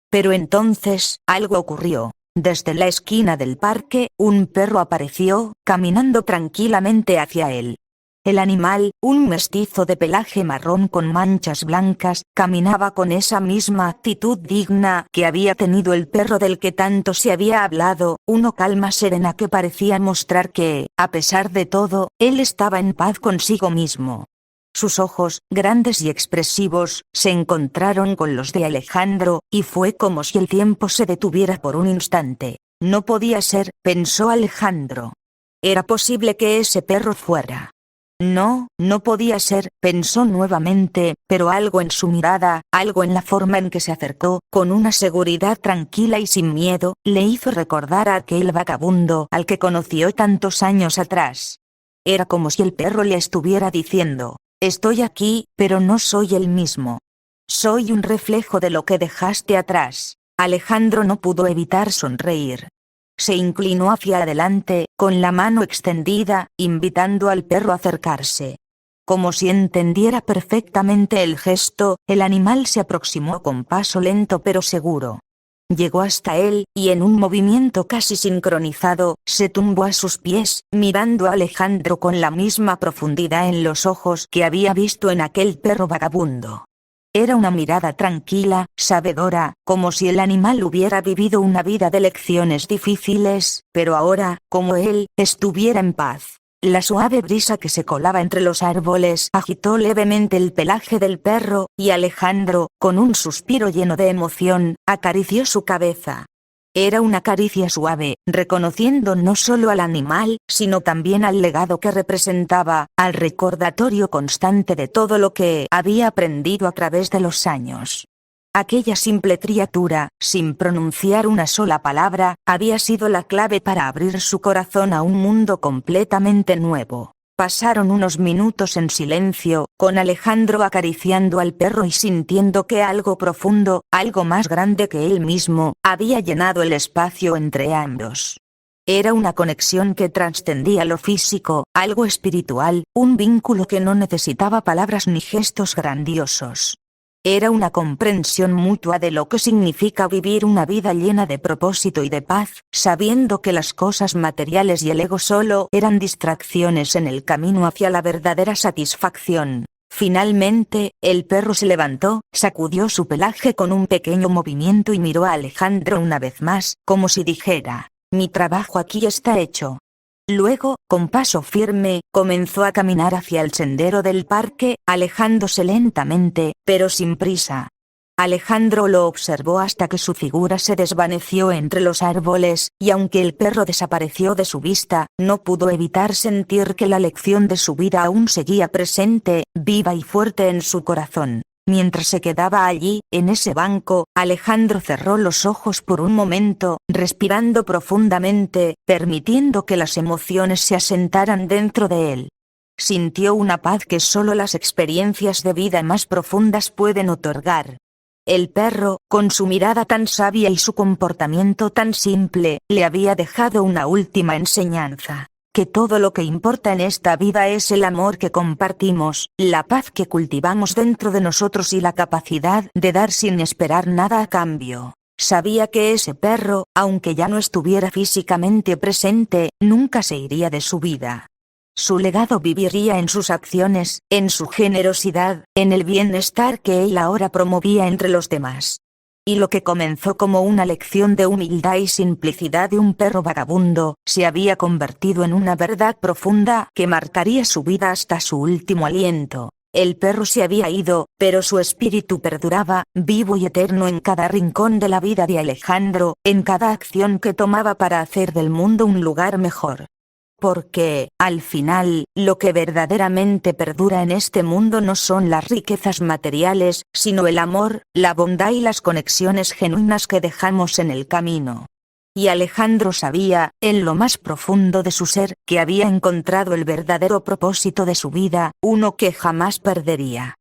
Pero entonces, algo ocurrió. Desde la esquina del parque, un perro apareció, caminando tranquilamente hacia él. El animal, un mestizo de pelaje marrón con manchas blancas, caminaba con esa misma actitud digna que había tenido el perro del que tanto se había hablado, una calma serena que parecía mostrar que, a pesar de todo, él estaba en paz consigo mismo. Sus ojos, grandes y expresivos, se encontraron con los de Alejandro, y fue como si el tiempo se detuviera por un instante. No podía ser, pensó Alejandro. Era posible que ese perro fuera. No, no podía ser, pensó nuevamente, pero algo en su mirada, algo en la forma en que se acercó, con una seguridad tranquila y sin miedo, le hizo recordar a aquel vagabundo al que conoció tantos años atrás. Era como si el perro le estuviera diciendo: estoy aquí, pero no soy el mismo. Soy un reflejo de lo que dejaste atrás. Alejandro no pudo evitar sonreír. Se inclinó hacia adelante, con la mano extendida, invitando al perro a acercarse. Como si entendiera perfectamente el gesto, el animal se aproximó con paso lento pero seguro. Llegó hasta él, y en un movimiento casi sincronizado, se tumbó a sus pies, mirando a Alejandro con la misma profundidad en los ojos que había visto en aquel perro vagabundo. Era una mirada tranquila, sabedora, como si el animal hubiera vivido una vida de lecciones difíciles, pero ahora, como él, estuviera en paz. La suave brisa que se colaba entre los árboles agitó levemente el pelaje del perro, y Alejandro, con un suspiro lleno de emoción, acarició su cabeza. Era una caricia suave, reconociendo no solo al animal, sino también al legado que representaba, al recordatorio constante de todo lo que había aprendido a través de los años. Aquella simple criatura, sin pronunciar una sola palabra, había sido la clave para abrir su corazón a un mundo completamente nuevo. Pasaron unos minutos en silencio, con Alejandro acariciando al perro y sintiendo que algo profundo, algo más grande que él mismo, había llenado el espacio entre ambos. Era una conexión que trascendía lo físico, algo espiritual, un vínculo que no necesitaba palabras ni gestos grandiosos. Era una comprensión mutua de lo que significa vivir una vida llena de propósito y de paz, sabiendo que las cosas materiales y el ego solo eran distracciones en el camino hacia la verdadera satisfacción. Finalmente, el perro se levantó, sacudió su pelaje con un pequeño movimiento y miró a Alejandro una vez más, como si dijera: mi trabajo aquí está hecho. Luego, con paso firme, comenzó a caminar hacia el sendero del parque, alejándose lentamente, pero sin prisa. Alejandro lo observó hasta que su figura se desvaneció entre los árboles, y aunque el perro desapareció de su vista, no pudo evitar sentir que la lección de su vida aún seguía presente, viva y fuerte en su corazón. Mientras se quedaba allí, en ese banco, Alejandro cerró los ojos por un momento, respirando profundamente, permitiendo que las emociones se asentaran dentro de él. Sintió una paz que solo las experiencias de vida más profundas pueden otorgar. El perro, con su mirada tan sabia y su comportamiento tan simple, le había dejado una última enseñanza: que todo lo que importa en esta vida es el amor que compartimos, la paz que cultivamos dentro de nosotros y la capacidad de dar sin esperar nada a cambio. Sabía que ese perro, aunque ya no estuviera físicamente presente, nunca se iría de su vida. Su legado viviría en sus acciones, en su generosidad, en el bienestar que él ahora promovía entre los demás. Y lo que comenzó como una lección de humildad y simplicidad de un perro vagabundo, se había convertido en una verdad profunda que marcaría su vida hasta su último aliento. El perro se había ido, pero su espíritu perduraba, vivo y eterno en cada rincón de la vida de Alejandro, en cada acción que tomaba para hacer del mundo un lugar mejor. Porque, al final, lo que verdaderamente perdura en este mundo no son las riquezas materiales, sino el amor, la bondad y las conexiones genuinas que dejamos en el camino. Y Alejandro sabía, en lo más profundo de su ser, que había encontrado el verdadero propósito de su vida, uno que jamás perdería.